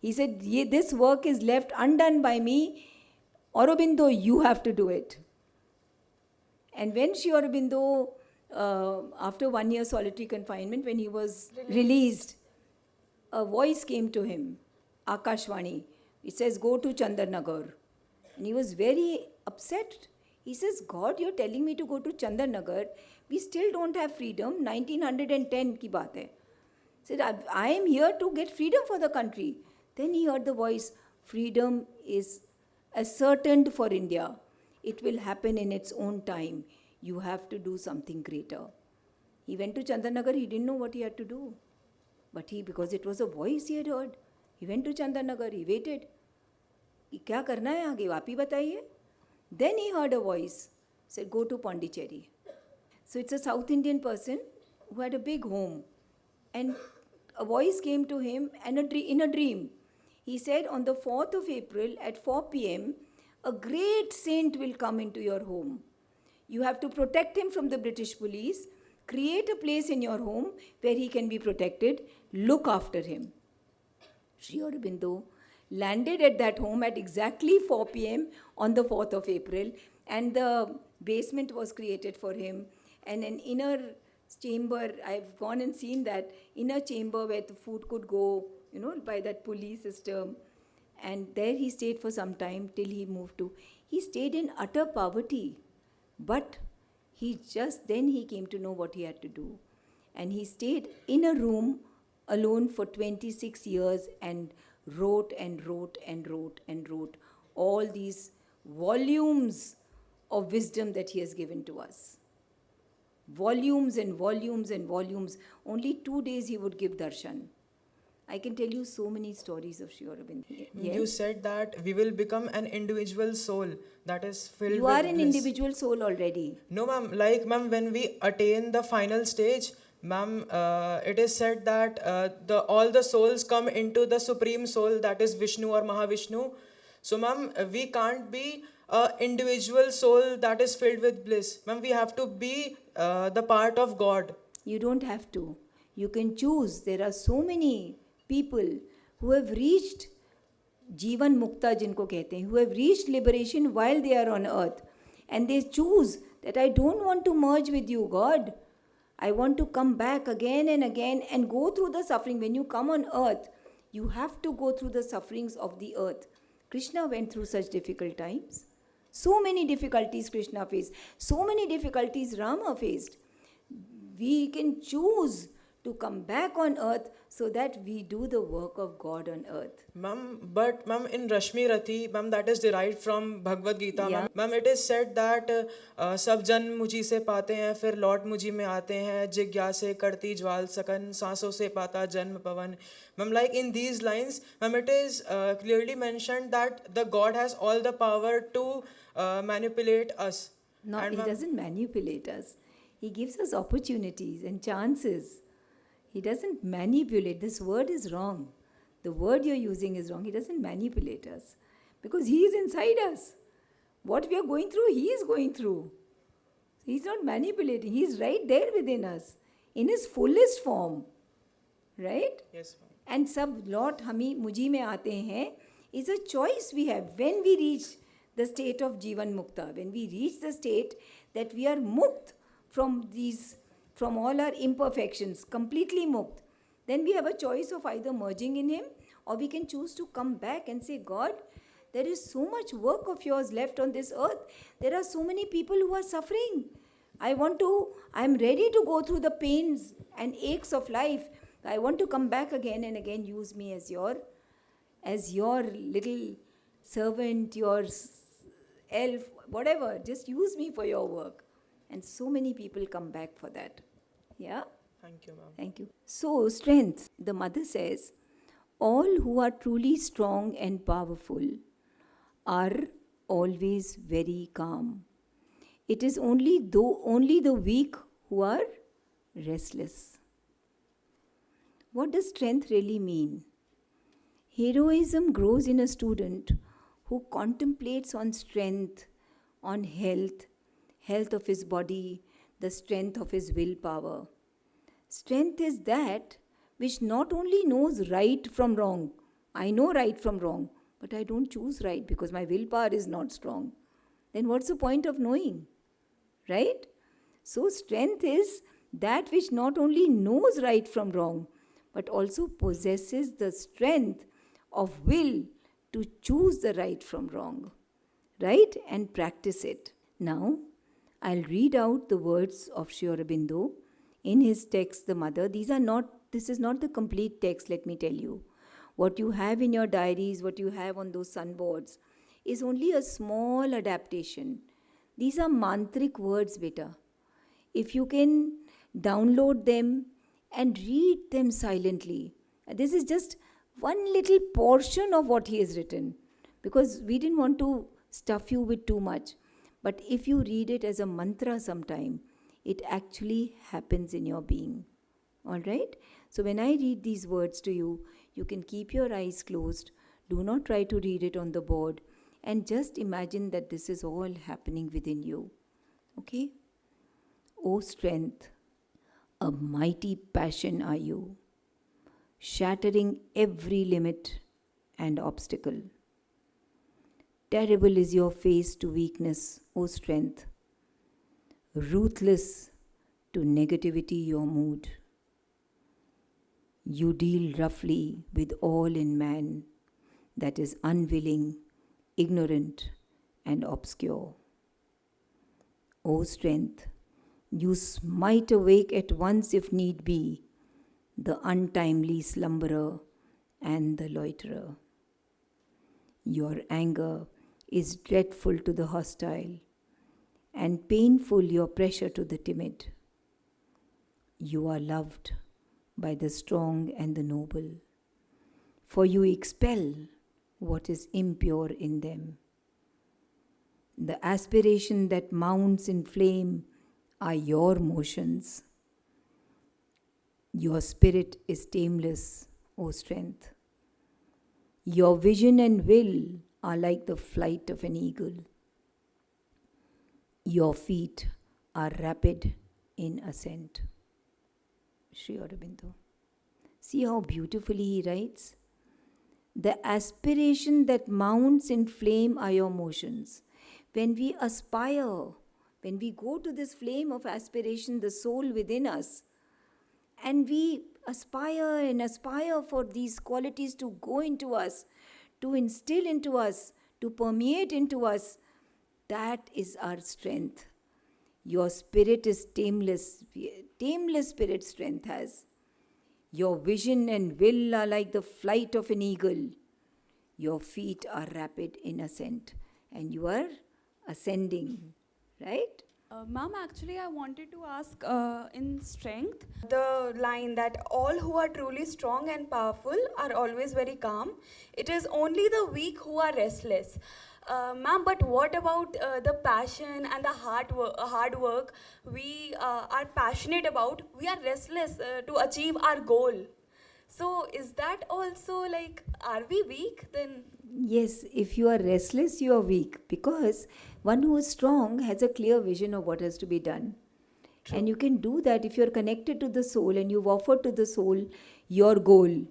He said, this work is left undone by me. Aurobindo, you have to do it. And when Sri Aurobindo, after 1 year solitary confinement, when he was released, a voice came to him, Akashvani. It says, go to Chandarnagar. And he was very upset. He says, God, you're telling me to go to Chandarnagar. We still don't have freedom. 1910 ki baat hai. He said, I am here to get freedom for the country. Then he heard the voice, freedom is ascertained for India. It will happen in its own time. You have to do something greater. He went to Chandarnagar. He didn't know what he had to do. But because it was a voice he had heard, he went to Chandarnagar. He waited. क्या करना है आगे आप ही बताइए. Then he heard a voice. Said, go to Pondicherry. So it's a South Indian person who had a big home. And a voice came to him and in a dream. He said, on the 4th of April at 4 p.m., a great saint will come into your home. You have to protect him from the British police, create a place in your home where he can be protected, look after him. Sri Aurobindo landed at that home at exactly 4 p.m. on the 4th of April, and the basement was created for him, and an inner chamber, I've gone and seen that inner chamber where the food could go, by that pulley system. And there he stayed for some time till he moved to, he stayed in utter poverty. But then he came to know what he had to do. And he stayed in a room alone for 26 years and wrote and wrote and wrote and wrote all these volumes of wisdom that he has given to us. Volumes and volumes and volumes. Only 2 days he would give darshan. I can tell you so many stories of Sri Aurobindo. Yes? You said that we will become an individual soul that is filled You with are an bliss. individual soul already. No, ma'am. Like, ma'am, when we attain the final stage, ma'am, it is said that all the souls come into the supreme soul, that is Vishnu or Mahavishnu. So, ma'am, we can't be an individual soul that is filled with bliss. Ma'am, we have to be the part of God. You don't have to. You can choose. There are so many people who have reached Jivan Mukta jinko kehte hain, who have reached liberation while they are on earth. And they choose that I don't want to merge with you, God. I want to come back again and go through the suffering. When you come on earth, you have to go through the sufferings of the earth. Krishna went through such difficult times. So many difficulties Krishna faced. So many difficulties Rama faced. We can choose to come back on earth so that we do the work of God on earth. Ma'am, but ma'am, in Rashmi Rathi, ma'am, that is derived from Bhagavad Gita. Yeah. Ma'am, it is said that सब जन मुझी से पाते हैं फिर लौट मुझी में आते हैं जिज्ञासे करती ज्वाल सकन सांसों से पाता जन्म पवन. Ma'am, like in these lines, ma'am, it is clearly mentioned that the God has all the power to manipulate us. No, And he ma'am, doesn't manipulate us. He gives us opportunities and chances. He doesn't manipulate. This word is wrong. The word you're using is wrong. He doesn't manipulate us because he is inside us. What we are going through, he is going through. He's not manipulating. He's right there within us in his fullest form. Right? yes, ma'am. And sab lot hami muji mein aate hain is a choice we have when we reach the state of Jivan Mukta. When we reach the state that we are mukt from all our imperfections, completely mukt, then we have a choice of either merging in him or we can choose to come back and say, God, there is so much work of yours left on this earth. There are so many people who are suffering. I'm ready to go through the pains and aches of life. I want to come back again and again. Use me as your little servant, your elf, whatever. Just use me for your work. And so many people come back for that. Yeah? Thank you, ma'am. Thank you. So, strength. The mother says, all who are truly strong and powerful are always very calm. It is only the weak who are restless. What does strength really mean? Heroism grows in a student who contemplates on strength, on health of his body, the strength of his willpower. Strength is that which not only knows right from wrong. I know right from wrong, but I don't choose right because my willpower is not strong. Then what's the point of knowing? Right? So strength is that which not only knows right from wrong, but also possesses the strength of will to choose the right from wrong. Right? And practice it. Now, I'll read out the words of Sri Aurobindo in his text, The Mother. This is not the complete text, let me tell you. What you have in your diaries, what you have on those sunboards, is only a small adaptation. These are mantric words, beta. If you can download them and read them silently. This is just one little portion of what he has written because we didn't want to stuff you with too much. But if you read it as a mantra sometime, it actually happens in your being. All right? So when I read these words to you, you can keep your eyes closed. Do not try to read it on the board. And just imagine that this is all happening within you. Okay? O strength, a mighty passion are you, shattering every limit and obstacle. Terrible is your face to weakness, O strength. Ruthless to negativity your mood. You deal roughly with all in man that is unwilling, ignorant, and obscure. O strength, you smite awake at once if need be the untimely slumberer and the loiterer. Your anger is dreadful to the hostile, and painful your pressure to the timid. You are loved by the strong and the noble, for you expel what is impure in them. The aspiration that mounts in flame are your motions. Your spirit is tameless, O strength. Your vision and will are like the flight of an eagle. Your feet are rapid in ascent. Sri Aurobindo. See how beautifully he writes? The aspiration that mounts in flame are your motions. When we aspire, when we go to this flame of aspiration, the soul within us, and we aspire and aspire for these qualities to go into us, to instill into us, to permeate into us, that is our strength. Your spirit is tameless. Tameless spirit strength has. Your vision and will are like the flight of an eagle. Your feet are rapid in ascent. And you are ascending, right? Ma'am, actually, I wanted to ask in strength, the line that all who are truly strong and powerful are always very calm. It is only the weak who are restless. Ma'am, but what about the passion and the hard work we are passionate about? We are restless to achieve our goal. So, is that also like, are we weak then? Yes, if you are restless, you are weak, because one who is strong has a clear vision of what has to be done. True. And you can do that if you're connected to the soul and you've offered to the soul your goal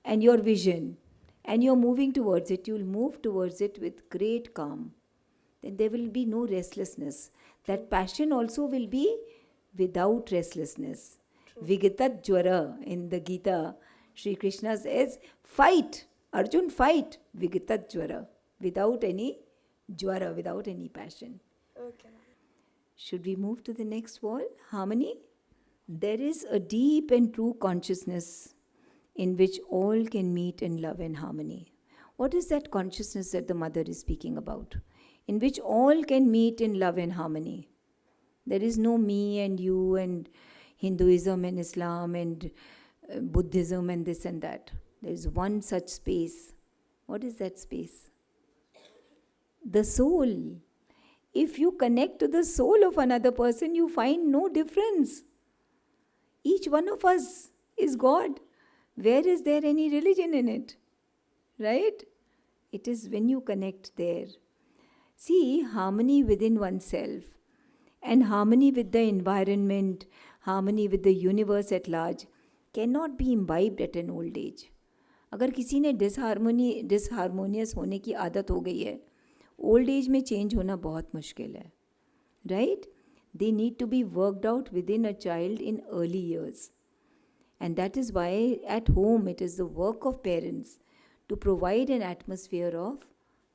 and your vision and you're moving towards it. You'll move towards it with great calm. Then there will be no restlessness. That passion also will be without restlessness. Vigatat Jwara in the Gita, Sri Krishna says, fight. Arjun, fight. Vigatat Jwara. Without any jwara, without any passion. Okay, ma'am. Should we move to the next wall? Harmony. There is a deep and true consciousness in which all can meet in love and harmony. What is that consciousness that the mother is speaking about? In which all can meet in love and harmony. There is no me and you and Hinduism and Islam and Buddhism and this and that. There is one such space. What is that space? The soul. If you connect to the soul of another person, you find no difference. Each one of us is God. Where is there any religion in it? Right? It is when you connect there. See, harmony within oneself and harmony with the environment, harmony with the universe at large cannot be imbibed at an old age. अगर किसी ने डिसहार्मोनियस होने की आदत हो गई है, old age में चेंज होना बहुत मुश्किल है, right? They need to be worked out within a child in early years. And that is why at home it is the work of parents to provide an atmosphere of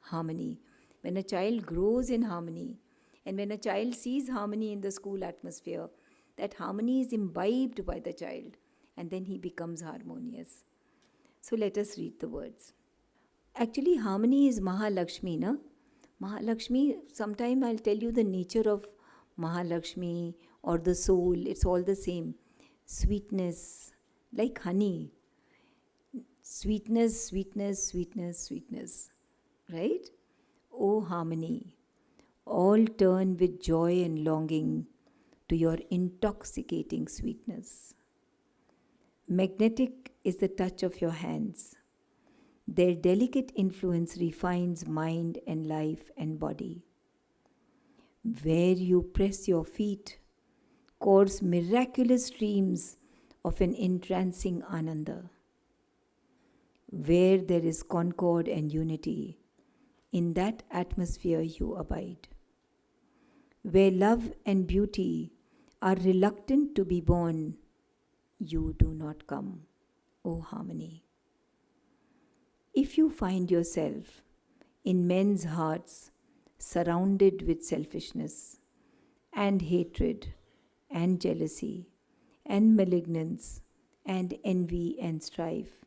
harmony. When a child grows in harmony and when a child sees harmony in the school atmosphere, that harmony is imbibed by the child and then he becomes harmonious. So let us read the words. Actually, harmony is Mahalakshmi, na? Mahalakshmi, sometime I'll tell you the nature of Mahalakshmi or the soul, it's all the same. Sweetness, like honey. Sweetness, sweetness, sweetness, sweetness. Right? Oh harmony, all turn with joy and longing to your intoxicating sweetness. Magnetic is the touch of your hands. Their delicate influence refines mind and life and body. Where you press your feet, course miraculous streams of an entrancing ananda. Where there is concord and unity, in that atmosphere you abide. Where love and beauty are reluctant to be born, you do not come, O harmony. If you find yourself in men's hearts surrounded with selfishness and hatred and jealousy and malignance and envy and strife,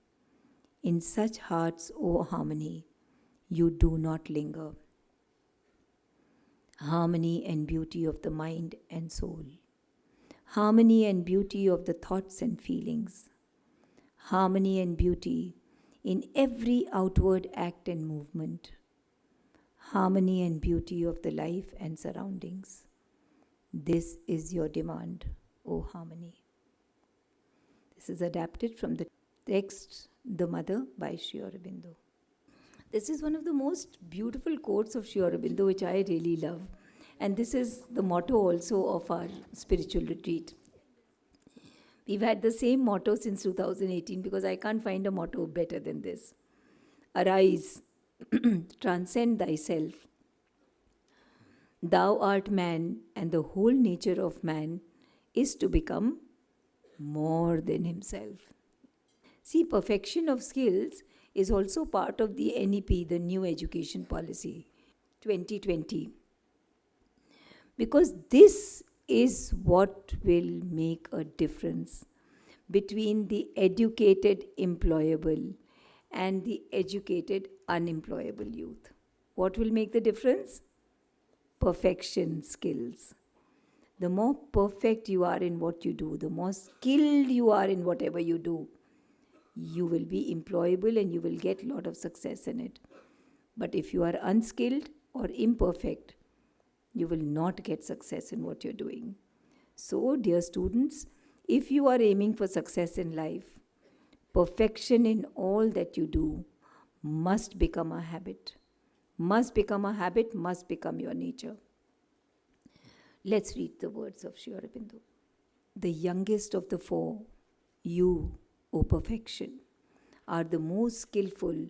in such hearts, O harmony, you do not linger. Harmony and beauty of the mind and soul. Harmony and beauty of the thoughts and feelings. Harmony and beauty in every outward act and movement. Harmony and beauty of the life and surroundings. This is your demand, O harmony. This is adapted from the text The Mother by Sri Aurobindo. This is one of the most beautiful quotes of Sri Aurobindo, which I really love. And this is the motto also of our spiritual retreat. We've had the same motto since 2018 because I can't find a motto better than this. Arise, transcend thyself. Thou art man, and the whole nature of man is to become more than himself. See, perfection of skills is also part of the NEP, the New Education Policy 2020. Because this is what will make a difference between the educated employable and the educated unemployable youth. What will make the difference? Perfection skills. The more perfect you are in what you do, the more skilled you are in whatever you do, you will be employable and you will get a lot of success in it. But if you are unskilled or imperfect, you will not get success in what you're doing. So, dear students, if you are aiming for success in life, perfection in all that you do must become a habit. Must become a habit, must become your nature. Let's read the words of Sri Aurobindo. The youngest of the four, you, O perfection, are the most skillful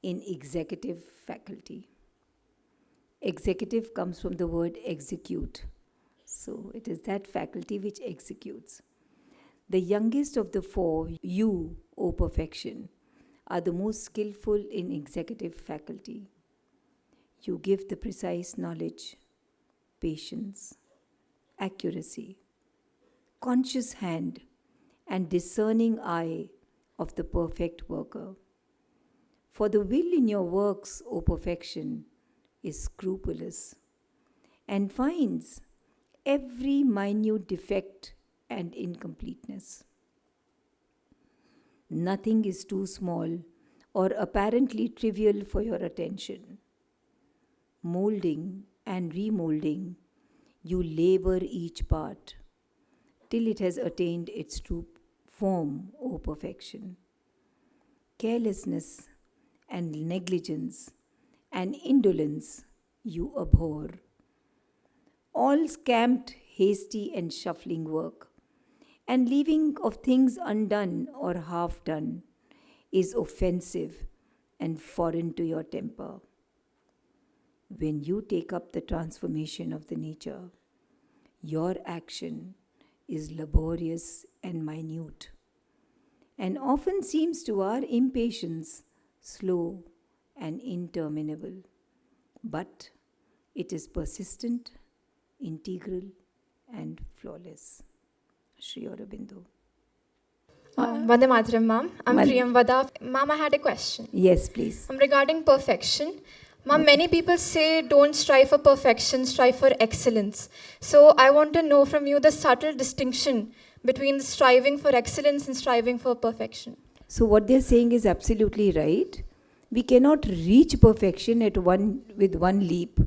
in executive faculty. Executive comes from the word execute. So it is that faculty which executes. The youngest of the four, you, O perfection, are the most skillful in executive faculty. You give the precise knowledge, patience, accuracy, conscious hand, and discerning eye of the perfect worker. For the will in your works, O perfection, is scrupulous and finds every minute defect and incompleteness. Nothing is too small or apparently trivial for your attention. Molding and remolding, you labor each part till it has attained its true form, O perfection. Carelessness and negligence and indolence you abhor. All scamped, hasty, and shuffling work, and leaving of things undone or half done, is offensive and foreign to your temper. When you take up the transformation of the nature, your action is laborious and minute, and often seems to our impatience slow and interminable. But it is persistent, integral, and flawless. Sri Aurobindo. Vande Mataram, ma'am. I'm Mal- Priyamvada. Ma'am, I had a question. Yes, please. Regarding perfection. Ma'am, many people say don't strive for perfection, strive for excellence. So I want to know from you the subtle distinction between striving for excellence and striving for perfection. So what they're saying is absolutely right. We cannot reach perfection with one leap.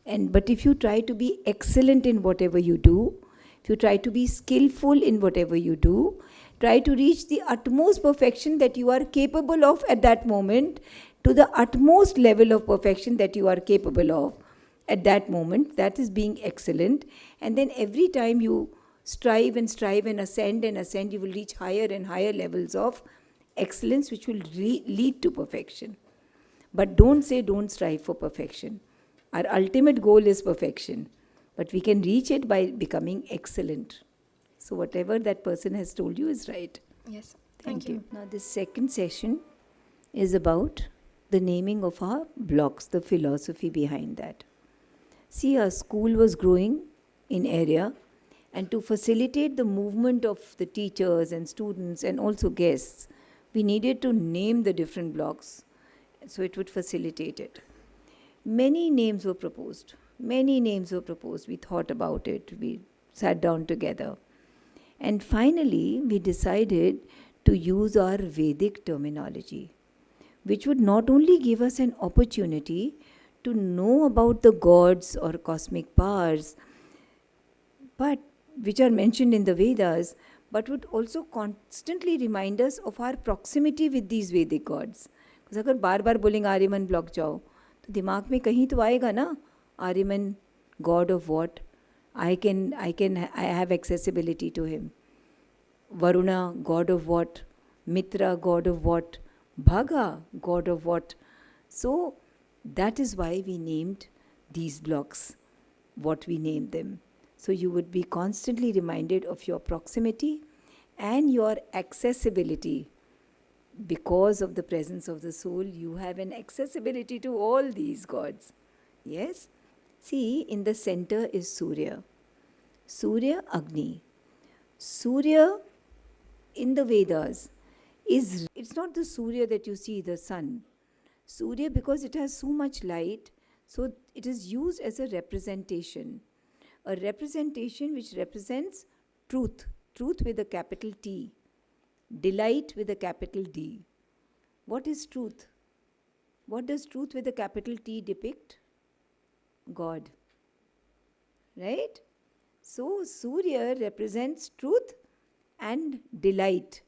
But if you try to be excellent in whatever you do, if you try to be skillful in whatever you do, try to reach the utmost perfection that you are capable of at that moment, to the utmost level of perfection that you are capable of at that moment, that is being excellent. And then every time you strive and ascend, you will reach higher and higher levels of excellence, which will lead to perfection. But don't say don't strive for perfection. Our ultimate goal is perfection, but we can reach it by becoming excellent. So whatever that person has told you is right. Yes. Thank you. Now this second session is about the naming of our blocks, the philosophy behind that. See, our school was growing in area, and to facilitate the movement of the teachers and students and also guests, we needed to name the different blocks so it would facilitate it. Many names were proposed. We thought about it. We sat down together. And finally, we decided to use our Vedic terminology, which would not only give us an opportunity to know about the gods or cosmic powers, but which are mentioned in the Vedas, but would also constantly remind us of our proximity with these Vedic gods. Because अगर बार बार बोलेंगे Aryaman block जाओ, तो दिमाग में कहीं तो आएगा ना, Aryaman, god of what? I have accessibility to him. Varuna, god of what? Mitra, god of what? Bhaga, god of what? So that is why we named these blocks what we named them. So you would be constantly reminded of your proximity and your accessibility. Because of the presence of the soul, you have an accessibility to all these gods. Yes? See, in the center is Surya. Surya, Agni. Surya in the Vedas it's not the Surya that you see, the sun. Surya, because it has so much light, so it is used as a representation. A representation which represents truth. Truth with a capital T. Delight with a capital D. What is truth? What does truth with a capital T depict? God. Right? So Surya represents truth and delight.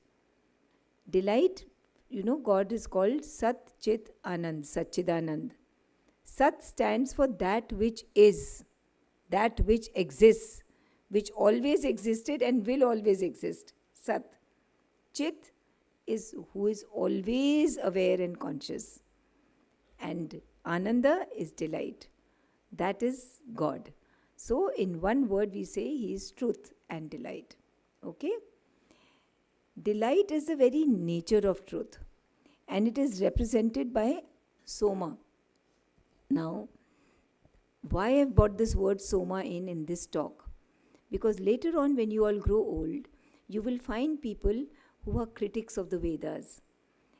Delight, God is called Sat Chit Anand, Satchidanand. Sat stands for that which is, that which exists, which always existed and will always exist. Sat. Chit is who is always aware and conscious. And Ananda is delight. That is God. So in one word we say he is truth and delight. Okay? Delight is the very nature of truth. And it is represented by Soma. Now, why I have brought this word Soma in this talk? Because later on when you all grow old, you will find people who are critics of the Vedas.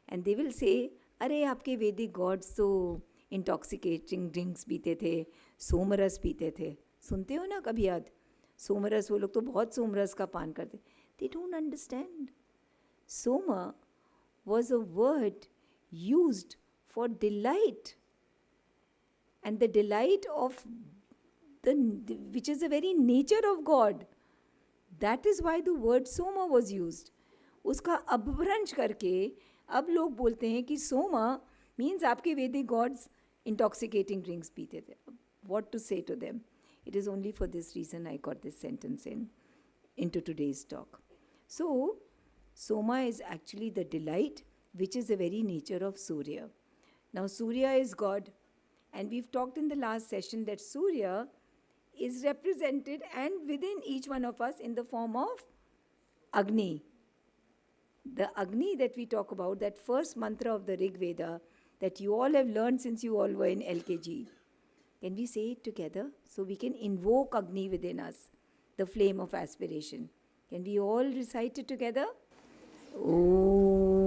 And they will say, अरे आपके Vedic gods तो intoxicating drinks पीते थे, सोमरस पीते थे. सुनते हो ना कभी याद? सोमरस, वो लोग तो बहुत सोमरस का पान करते. They don't understand. Soma was a word used for delight. And the delight of which is the very nature of God. That is why the word Soma was used. उसका अपभ्रंश करके अब लोग बोलते हैं कि सोमा मीन्स आपके वैदिक गॉड्स इंटॉक्सिकेटिंग ड्रिंक्स पीते थे. What to say to them? It is only for this reason I got this sentence into today's talk. So, Soma is actually the delight, which is the very nature of Surya. Now, Surya is God, and we've talked in the last session that Surya is represented and within each one of us in the form of Agni. The Agni that we talk about, that first mantra of the Rig Veda that you all have learned since you all were in LKG. Can we say it together? So we can invoke Agni within us, the flame of aspiration. Can we all recite it together? Om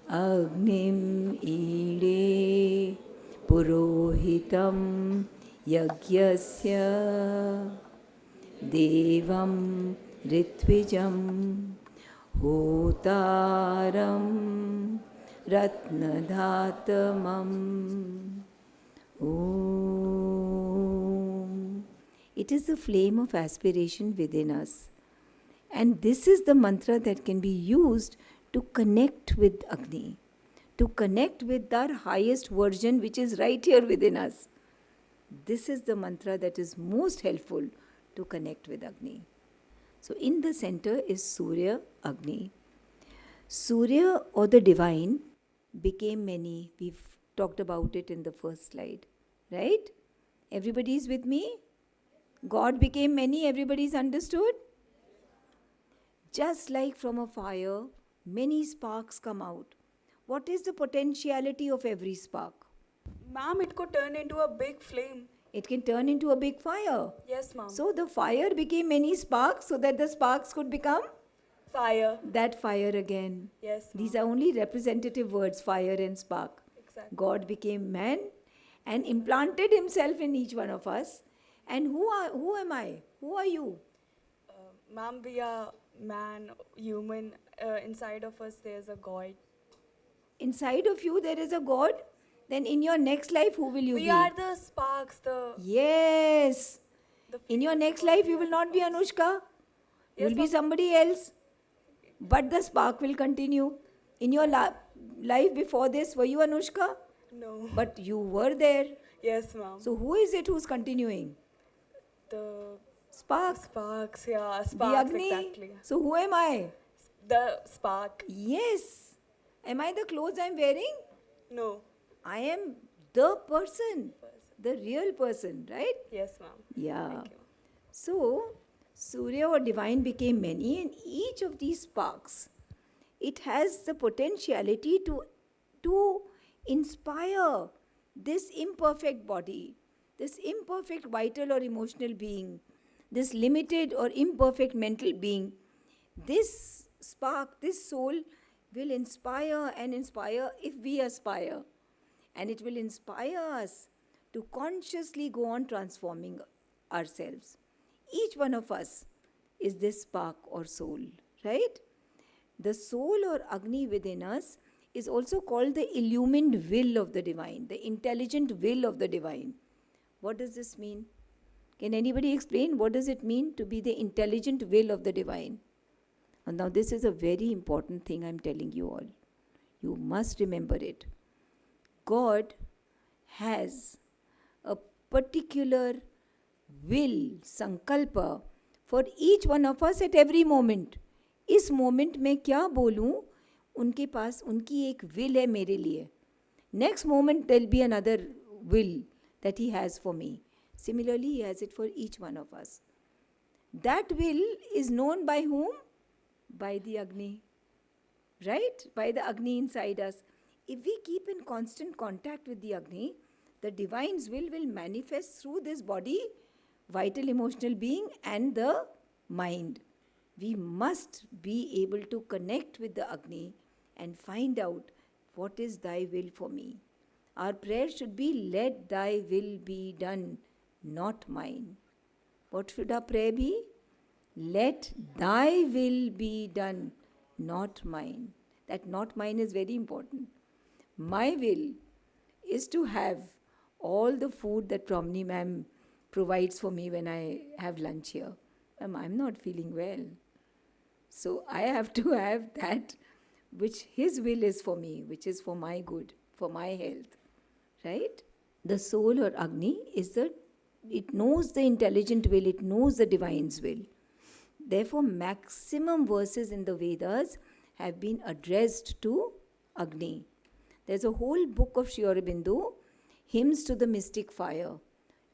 Agnim Ide Purohitam Yagyasya Devam Ritwijam Hotaram Ratnadhatamam Om. It is the flame of aspiration within us. And this is the mantra that can be used to connect with Agni, to connect with our highest version, which is right here within us. This is the mantra that is most helpful to connect with Agni. So in the center is Surya Agni. Surya or the divine became many. We've talked about it in the first slide, right? Everybody is with me? God became many, everybody's understood? Just like from a fire, many sparks come out. What is the potentiality of every spark? Ma'am, it could turn into a big flame. It can turn into a big fire. Yes, ma'am. So the fire became many sparks so that the sparks could become Fire. that fire again. Yes, ma'am. These are only representative words, fire and spark. Exactly. God became man and implanted himself in each one of us. And who am I? Who are you? Ma'am, we are man, human. Inside of us, there's a God. Inside of you there is a God. Then in your next life, who will you be? We are the sparks, the Yes. the In your flame of next God, life, we you are will the not be sparks. Anushka. You Yes, will be ma'am. somebody else. But the spark will continue. In your life before this, were you Anushka? No. But you were there. Yes, ma'am. So who is it who's continuing? The Spark. sparks, yeah, The sparks, Agni. exactly. So who am I? The spark. Yes. Am I the clothes I'm wearing? No. I am the person. The real person, right? Yes, ma'am. Yeah. Thank you. So, Surya or divine became many, and each of these sparks, it has the potentiality to inspire this imperfect body, this imperfect vital or emotional being, this limited or imperfect mental being. This spark, this soul will inspire and inspire if we aspire. And it will inspire us to consciously go on transforming ourselves. Each one of us is this spark or soul, right? The soul or Agni within us is also called the illumined will of the divine, the intelligent will of the divine. What does this mean? Can anybody explain what does it mean to be the intelligent will of the divine? And now this is a very important thing I'm telling you all. You must remember it. God has a particular will, sankalpa, for each one of us at every moment. इस moment में क्या बोलूं, उनके पास उनकी एक will है मेरे लिए. Next moment there'll be another will that he has for me. Similarly, he has it for each one of us. That will is known by whom? By the Agni. Right? By the Agni inside us. If we keep in constant contact with the Agni, the divine's will manifest through this body, vital emotional being, and the mind. We must be able to connect with the Agni and find out what is thy will for me. Our prayer should be, let thy will be done, not mine. What should our prayer be? Let thy will be done, not mine. That not mine is very important. My will is to have all the food that Promni ma'am provides for me when I have lunch here. Ma'am, I'm not feeling well. So I have to have that which his will is for me, which is for my good, for my health. Right? The soul or Agni it knows the intelligent will, it knows the divine's will. Therefore, maximum verses in the Vedas have been addressed to Agni. There's a whole book of Sri Aurobindo, Hymns to the Mystic Fire.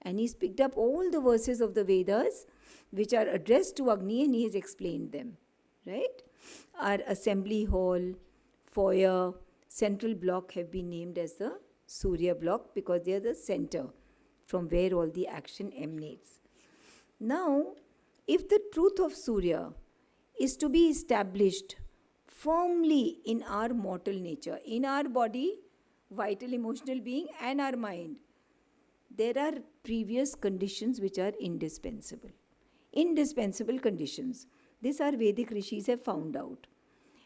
And he's picked up all the verses of the Vedas which are addressed to Agni and he has explained them. Right? Our assembly hall, foyer, central block have been named as the Surya block because they are the center from where all the action emanates. Now, if the truth of Surya is to be established firmly in our mortal nature, in our body, vital emotional being, and our mind, there are previous conditions which are indispensable. Indispensable conditions. This our Vedic rishis have found out.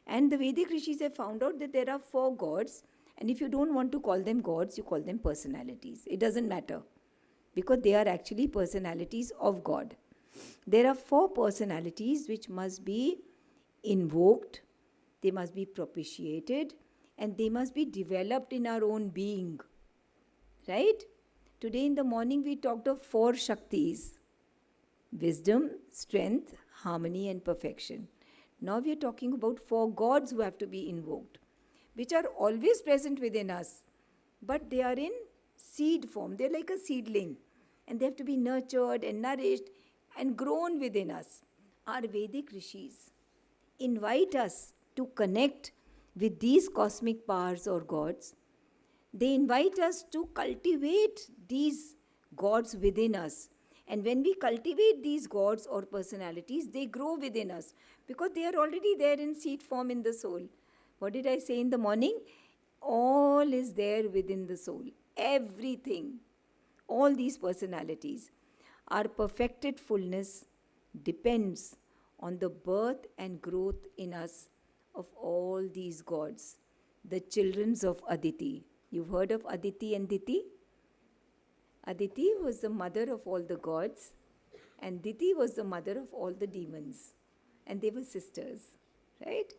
And the Vedic rishis have found out that there are 4 gods And if you don't want to call them gods, you call them personalities. It doesn't matter, because they are actually personalities of God. There are 4 personalities which must be invoked, they must be propitiated, and they must be developed in our own being. Right? Today in the morning we talked of 4 Shaktis: wisdom, strength, harmony, and perfection. Now we are talking about 4 gods who have to be invoked, which are always present within us, but they are in seed form. They're like a seedling, and they have to be nurtured and nourished and grown within us. Our Vedic rishis invite us to connect with these cosmic powers or gods. They invite us to cultivate these gods within us. And when we cultivate these gods or personalities, they grow within us, because they are already there in seed form in the soul. What did I say in the morning? All is there within the soul. Everything. All these personalities. Our perfected fullness depends on the birth and growth in us of all these gods, the children of Aditi. You've heard of Aditi and Diti? Aditi was the mother of all the gods, and Diti was the mother of all the demons. And they were sisters, right?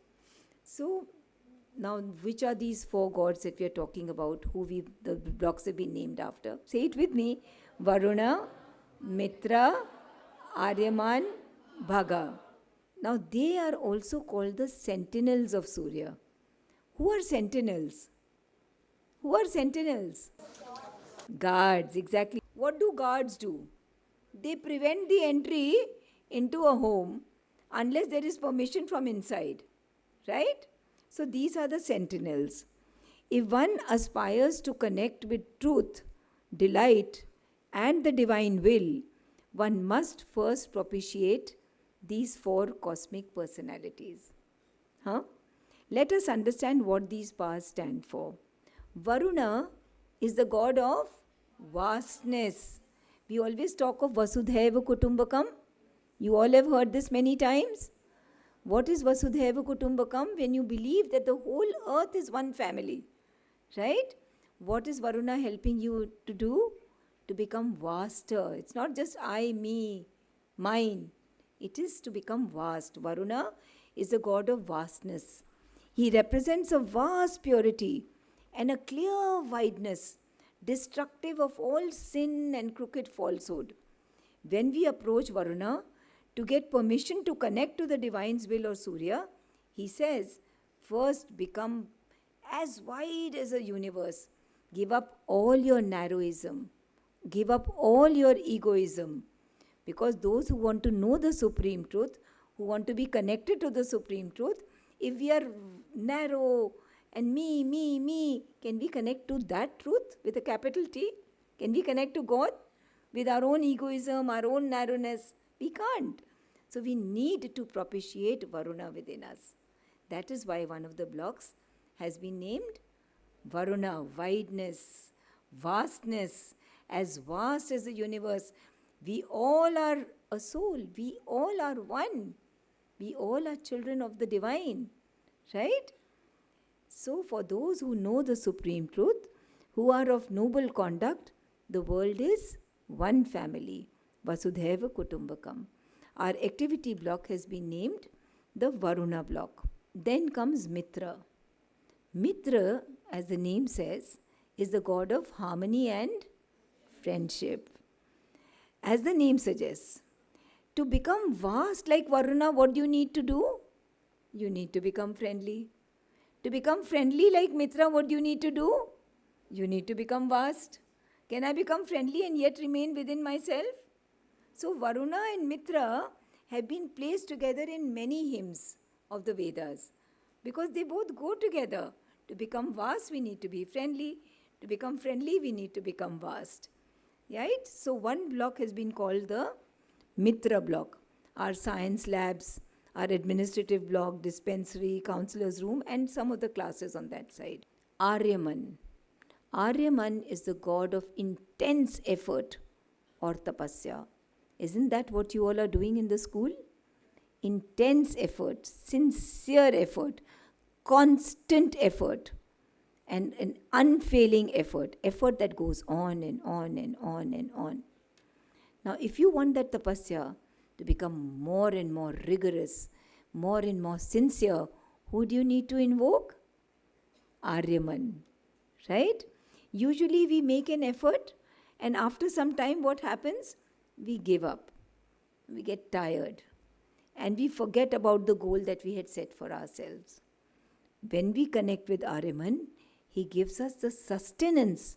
So, now which are these 4 gods that we are talking about, the blocks have been named after? Say it with me. Varuna, Mitra, Aryaman, Bhaga. Now they are also called the sentinels of Surya. Who are sentinels? Who are sentinels? Guards, exactly. What do guards do? They prevent the entry into a home unless there is permission from inside, right? So these are the sentinels. If one aspires to connect with truth, delight, and the divine will, one must first propitiate these 4 cosmic personalities. Let us understand what these powers stand for. Varuna is the god of vastness. We always talk of Vasudhaiva Kutumbakam. You all have heard this many times. What is Vasudhaiva Kutumbakam? When you believe that the whole earth is one family, right? What is Varuna helping you to do? To become vaster. It's not just I, me, mine. It is to become vast. Varuna is the god of vastness. He represents a vast purity and a clear wideness, destructive of all sin and crooked falsehood. When we approach Varuna to get permission to connect to the divine's will or Surya, he says, first become as wide as a universe. Give up all your narrowism. Give up all your egoism. Because those who want to know the Supreme Truth, who want to be connected to the Supreme Truth, if we are narrow and me, can we connect to that truth with a capital T? Can we connect to God with our own egoism, our own narrowness? We can't. So we need to propitiate Varuna within us. That is why one of the blocks has been named Varuna, wideness, vastness, as vast as the universe. We all are a soul. We all are one. We all are children of the divine, right? So for those who know the Supreme Truth, who are of noble conduct, the world is one family. Vasudhaiva Kutumbakam. Our activity block has been named the Varuna block. Then comes Mitra. Mitra, as the name says, is the god of harmony and friendship. As the name suggests, to become vast like Varuna, what do you need to do? You need to become friendly. To become friendly like Mitra, what do you need to do? You need to become vast. Can I become friendly and yet remain within myself? So Varuna and Mitra have been placed together in many hymns of the Vedas because they both go together. To become vast, we need to be friendly. To become friendly, we need to become vast. Right? So one block has been called the Mitra block. Our science labs, our administrative block, dispensary, counselor's room, and some of the classes on that side. Aryaman. Aryaman is the god of intense effort or tapasya. Isn't that what you all are doing in the school? Intense effort, sincere effort, constant effort. and an unfailing effort that goes on and on and on and on. Now, if you want that tapasya to become more and more rigorous, more and more sincere, who do you need to invoke? Aryaman, right? Usually we make an effort, and after some time, what happens? We give up. We get tired. And we forget about the goal that we had set for ourselves. When we connect with Aryaman, he gives us the sustenance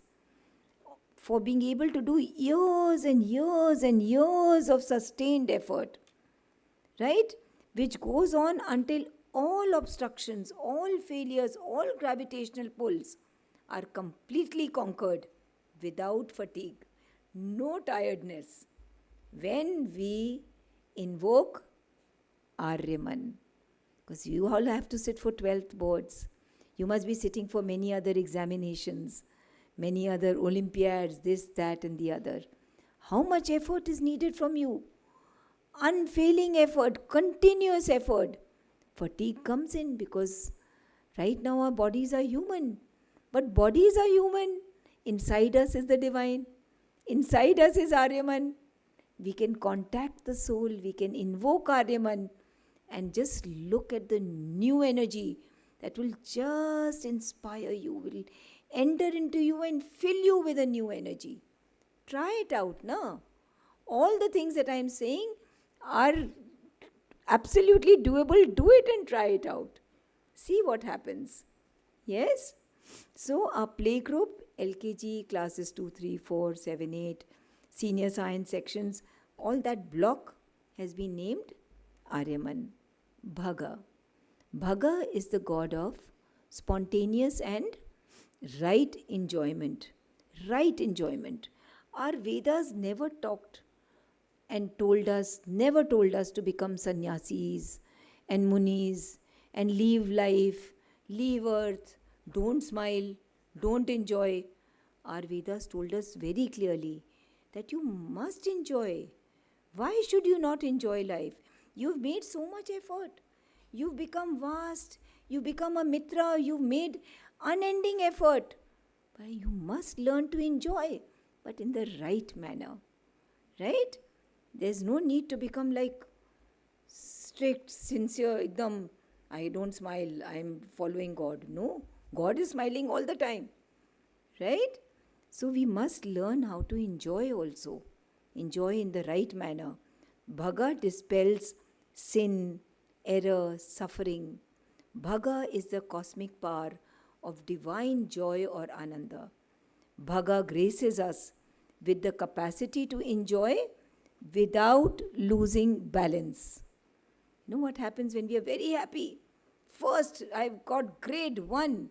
for being able to do years and years and years of sustained effort, right? Which goes on until all obstructions, all failures, all gravitational pulls are completely conquered without fatigue, no tiredness. When we invoke Aryaman, because you all have to sit for 12th boards, you must be sitting for many other examinations, many other Olympiads, this, that, and the other. How much effort is needed from you? Unfailing effort, continuous effort. Fatigue comes in because right now our bodies are human. But bodies are human. Inside us is the divine. Inside us is Aryaman. We can contact the soul, we can invoke Aryaman and just look at the new energy that will just inspire you, will enter into you and fill you with a new energy. Try it out, na? All the things that I am saying are absolutely doable. Do it and try it out. See what happens. Yes? So our play group, LKG, classes 2, 3, 4, 7, 8, senior science sections, all that block has been named Aryaman, Bhaga. Bhaga is the god of spontaneous and right enjoyment. Right enjoyment. Our Vedas never talked and never told us to become sannyasis and munis and leave life, leave earth, don't smile, don't enjoy. Our Vedas told us very clearly that you must enjoy. Why should you not enjoy life? You've made so much effort. You've become vast. You've become a mitra. You've made unending effort. But you must learn to enjoy, but in the right manner. Right? There's no need to become like strict, sincere, ekdam, I don't smile, I'm following God. No, God is smiling all the time. Right? So we must learn how to enjoy also. Enjoy in the right manner. Bhaga dispels sin, error, suffering. Bhaga is the cosmic power of divine joy or ananda. Bhaga graces us with the capacity to enjoy without losing balance. You know what happens when we are very happy? First, I've got grade 1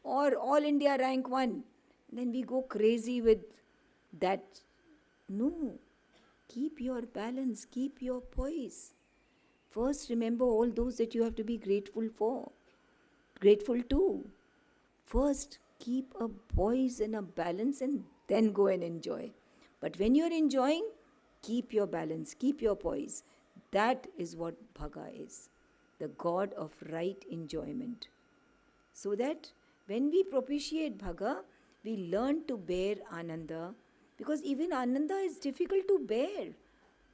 or all India rank 1. Then we go crazy with that. No. Keep your balance, keep your poise. First, remember all those that you have to be grateful for, grateful to. First, keep a poise and a balance and then go and enjoy. But when you're enjoying, keep your balance, keep your poise. That is what Bhaga is, the god of right enjoyment. So that when we propitiate Bhaga, we learn to bear Ananda, because even Ananda is difficult to bear.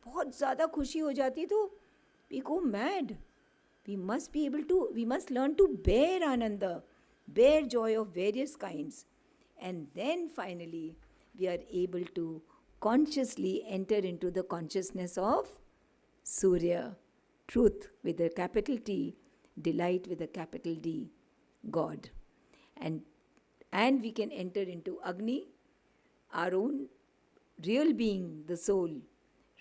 बहुत ज़्यादा खुशी हो जाती तो we go mad. We must learn to bear Ananda, bear joy of various kinds. And then finally, we are able to consciously enter into the consciousness of Surya, truth with a capital T, delight with a capital D, God. And we can enter into Agni, our own real being, the soul,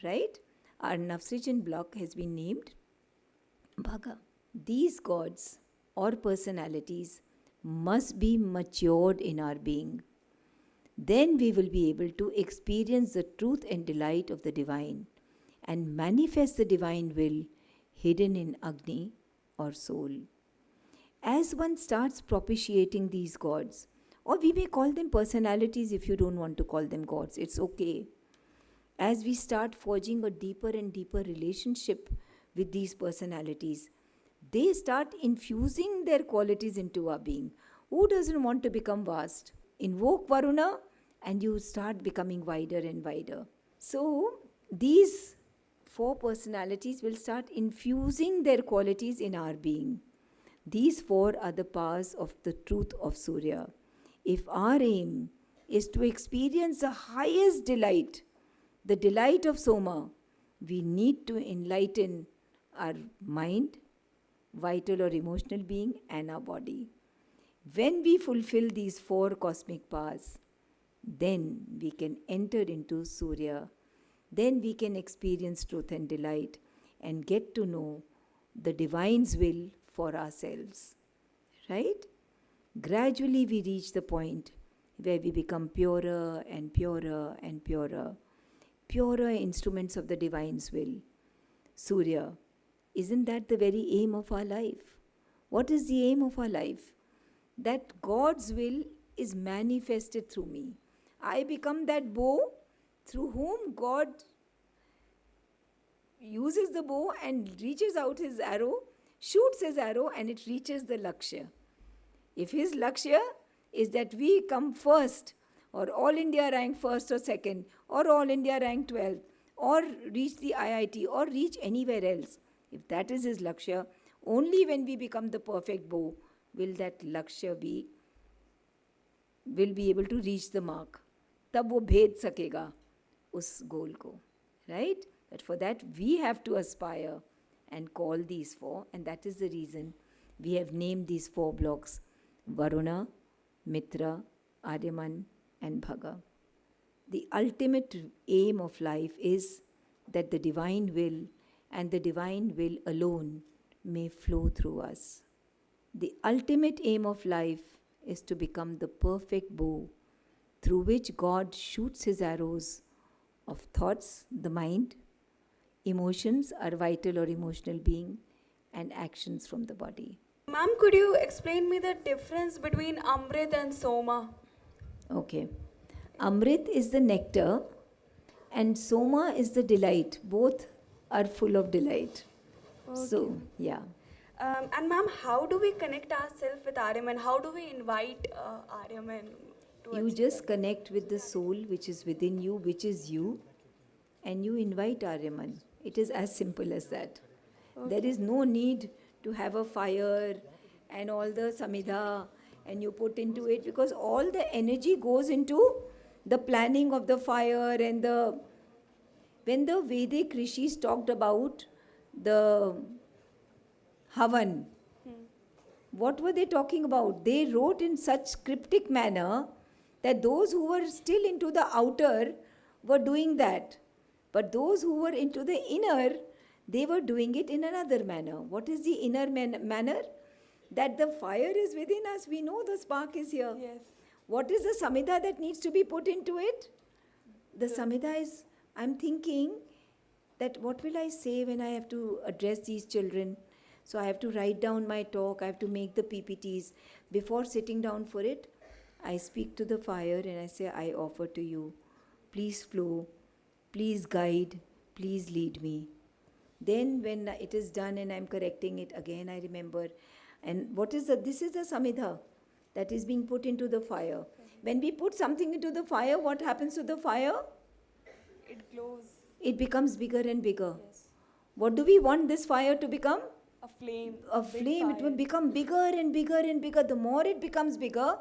right? Our Nafsrijan block has been named Bhaga. These gods or personalities must be matured in our being. Then we will be able to experience the truth and delight of the divine and manifest the divine will hidden in Agni or soul. As one starts propitiating these gods, or we may call them personalities if you don't want to call them gods, it's okay. As we start forging a deeper and deeper relationship with these personalities, they start infusing their qualities into our being. Who doesn't want to become vast? Invoke Varuna and you start becoming wider and wider. So, these 4 personalities will start infusing their qualities in our being. These 4 are the powers of the truth of Surya. If our aim is to experience the highest delight, the delight of Soma, we need to enlighten our mind, vital or emotional being, and our body. When we fulfill these 4 cosmic powers, then we can enter into Surya. Then we can experience truth and delight and get to know the divine's will for ourselves. Right? Gradually we reach the point where we become purer and purer and purer. Purer instruments of the divine's will. Surya, isn't that the very aim of our life? What is the aim of our life? That God's will is manifested through me. I become that bow through whom God uses the bow and reaches out his arrow, shoots his arrow, and it reaches the Lakshya. If his Lakshya is that we come first, or all India rank first or second, or all India rank 12th, or reach the IIT, or reach anywhere else, if that is his Lakshya, only when we become the perfect bow will that Lakshya will be able to reach the mark. तब वो भेद सकेगा उस गोल को, right? But for that we have to aspire and call these 4, and that is the reason we have named these 4 blocks Varuna, Mitra, Aryaman, and Bhaga. The ultimate aim of life is that the divine will and the divine will alone may flow through us. The ultimate aim of life is to become the perfect bow through which God shoots his arrows of thoughts, the mind, emotions, our vital or emotional being, and actions from the body. Ma'am, could you explain me the difference between Amrit and Soma? Okay. Amrit is the nectar and Soma is the delight. Both are full of delight. Okay. So, yeah. And ma'am, how do we connect ourselves with Aryaman? How do we invite Aryaman? You just connect with the soul which is within you, which is you, and you invite Aryaman. It is as simple as that. Okay. There is no need to have a fire and all the samidha and you put into it, because all the energy goes into the planning of the fire and the... When the Vedic rishis talked about the Havan, what were they talking about? They wrote in such cryptic manner that those who were still into the outer were doing that. But those who were into the inner, they were doing it in another manner. What is the inner manner? That the fire is within us. We know the spark is here. Yes. What is the samhita that needs to be put into it? The samhita is, I'm thinking that what will I say when I have to address these children? So I have to write down my talk, I have to make the PPTs. Before sitting down for it, I speak to the fire and I say, I offer to you, please flow, please guide, please lead me. Then when it is done and I'm correcting it again, I remember. And what is this is the samhita that is being put into the fire. When we put something into the fire, what happens to the fire? It glows. It becomes bigger and bigger. Yes. What do we want this fire to become? A flame. A flame. It will become bigger and bigger and bigger. The more it becomes bigger,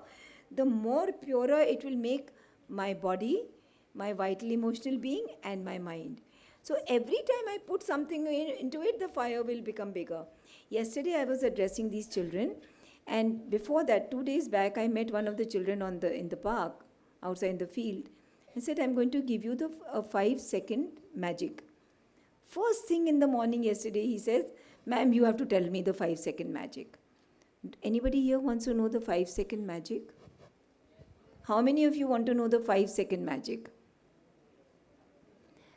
the more purer it will make my body, my vital emotional being, and my mind. So every time I put something into it, the fire will become bigger. Yesterday I was addressing these children, and before that, 2 days back, I met one of the children in the park, outside in the field. I said, I'm going to give you the 5-second magic. First thing in the morning yesterday, he says, ma'am, you have to tell me the 5-second magic. Anybody here wants to know the 5-second magic? How many of you want to know the 5-second magic?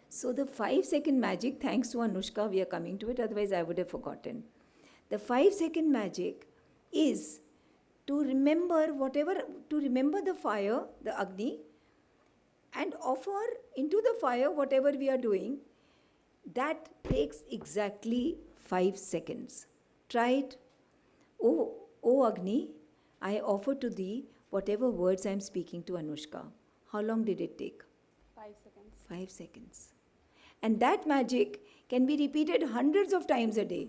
So the 5-second magic, thanks to Anushka, we are coming to it, otherwise I would have forgotten. The 5-second magic is to remember the fire, the Agni, and offer into the fire whatever we are doing. That takes exactly 5 seconds. Try it. Oh Agni, I offer to thee whatever words I am speaking to Anushka. How long did it take? 5 seconds. 5 seconds. And that magic can be repeated hundreds of times a day.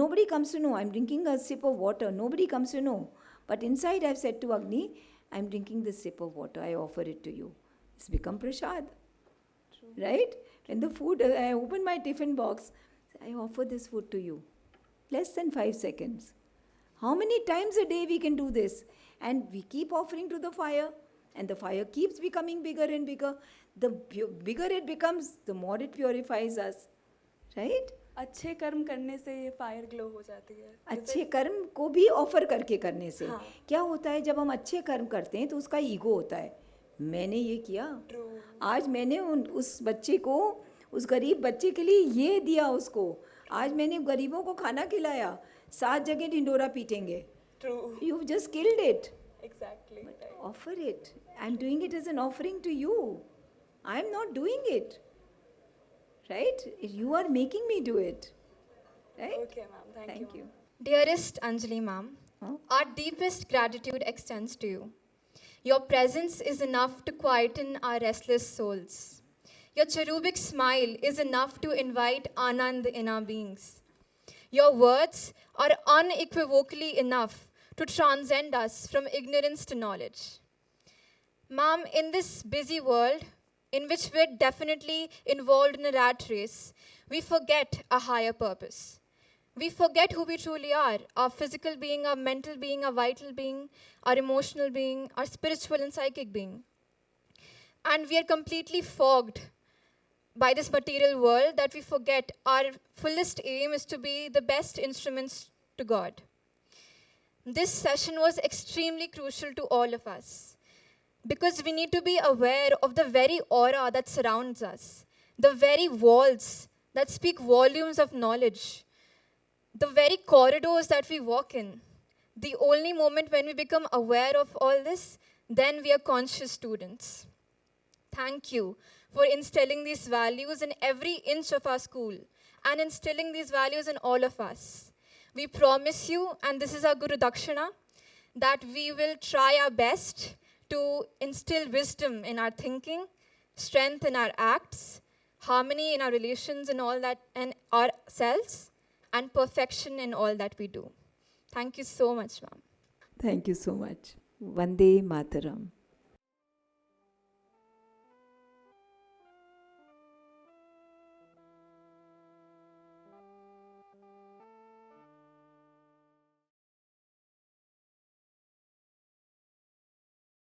Nobody comes to know. I'm drinking a sip of water. Nobody comes to know. But inside I've said to Agni, I'm drinking this sip of water. I offer it to you. It's become prasad. True. Right? When the food, I open my tiffin box, I offer this food to you. Less than 5 seconds. How many times a day we can do this? And we keep offering to the fire, and the fire keeps becoming bigger and bigger. The bigger it becomes, the more it purifies us. Right? अच्छे कर्म करने से ये fire glow हो जाती है. अच्छे कर्म को भी ऑफर करके करने से हाँ. क्या होता है, जब हम अच्छे कर्म करते हैं तो उसका ईगो होता है, मैंने ये किया, आज मैंने उस बच्चे को, उस गरीब बच्चे के लिए ये दिया उसको, आज मैंने गरीबों को खाना खिलाया, 7 जगह Dhindora पीटेंगे. True. You've just killed it. Exactly. But Right. offer it. I'm doing it as an offering to you. I'm not doing it. Right? You are making me do it. Right? Okay, ma'am. Thank you. Dearest Anjali ma'am, Huh? our deepest gratitude extends to you. Your presence is enough to quieten our restless souls. Your cherubic smile is enough to invite Anand in our beings. Your words are unequivocally enough to transcend us from ignorance to knowledge. Ma'am, in this busy world, in which we're definitely involved in a rat race, we forget a higher purpose. We forget who we truly are, our physical being, our mental being, our vital being, our emotional being, our spiritual and psychic being. And we are completely fogged by this material world that we forget our fullest aim is to be the best instruments to God. This session was extremely crucial to all of us because we need to be aware of the very aura that surrounds us, the very walls that speak volumes of knowledge, the very corridors that we walk in. The only moment when we become aware of all this, then we are conscious students. Thank you for instilling these values in every inch of our school and instilling these values in all of us. We promise you, and this is our Guru Dakshina, that we will try our best to instill wisdom in our thinking, strength in our acts, harmony in our relations and all that, and ourselves, and perfection in all that we do. Thank you so much, ma'am. Thank you so much. Vande Mataram.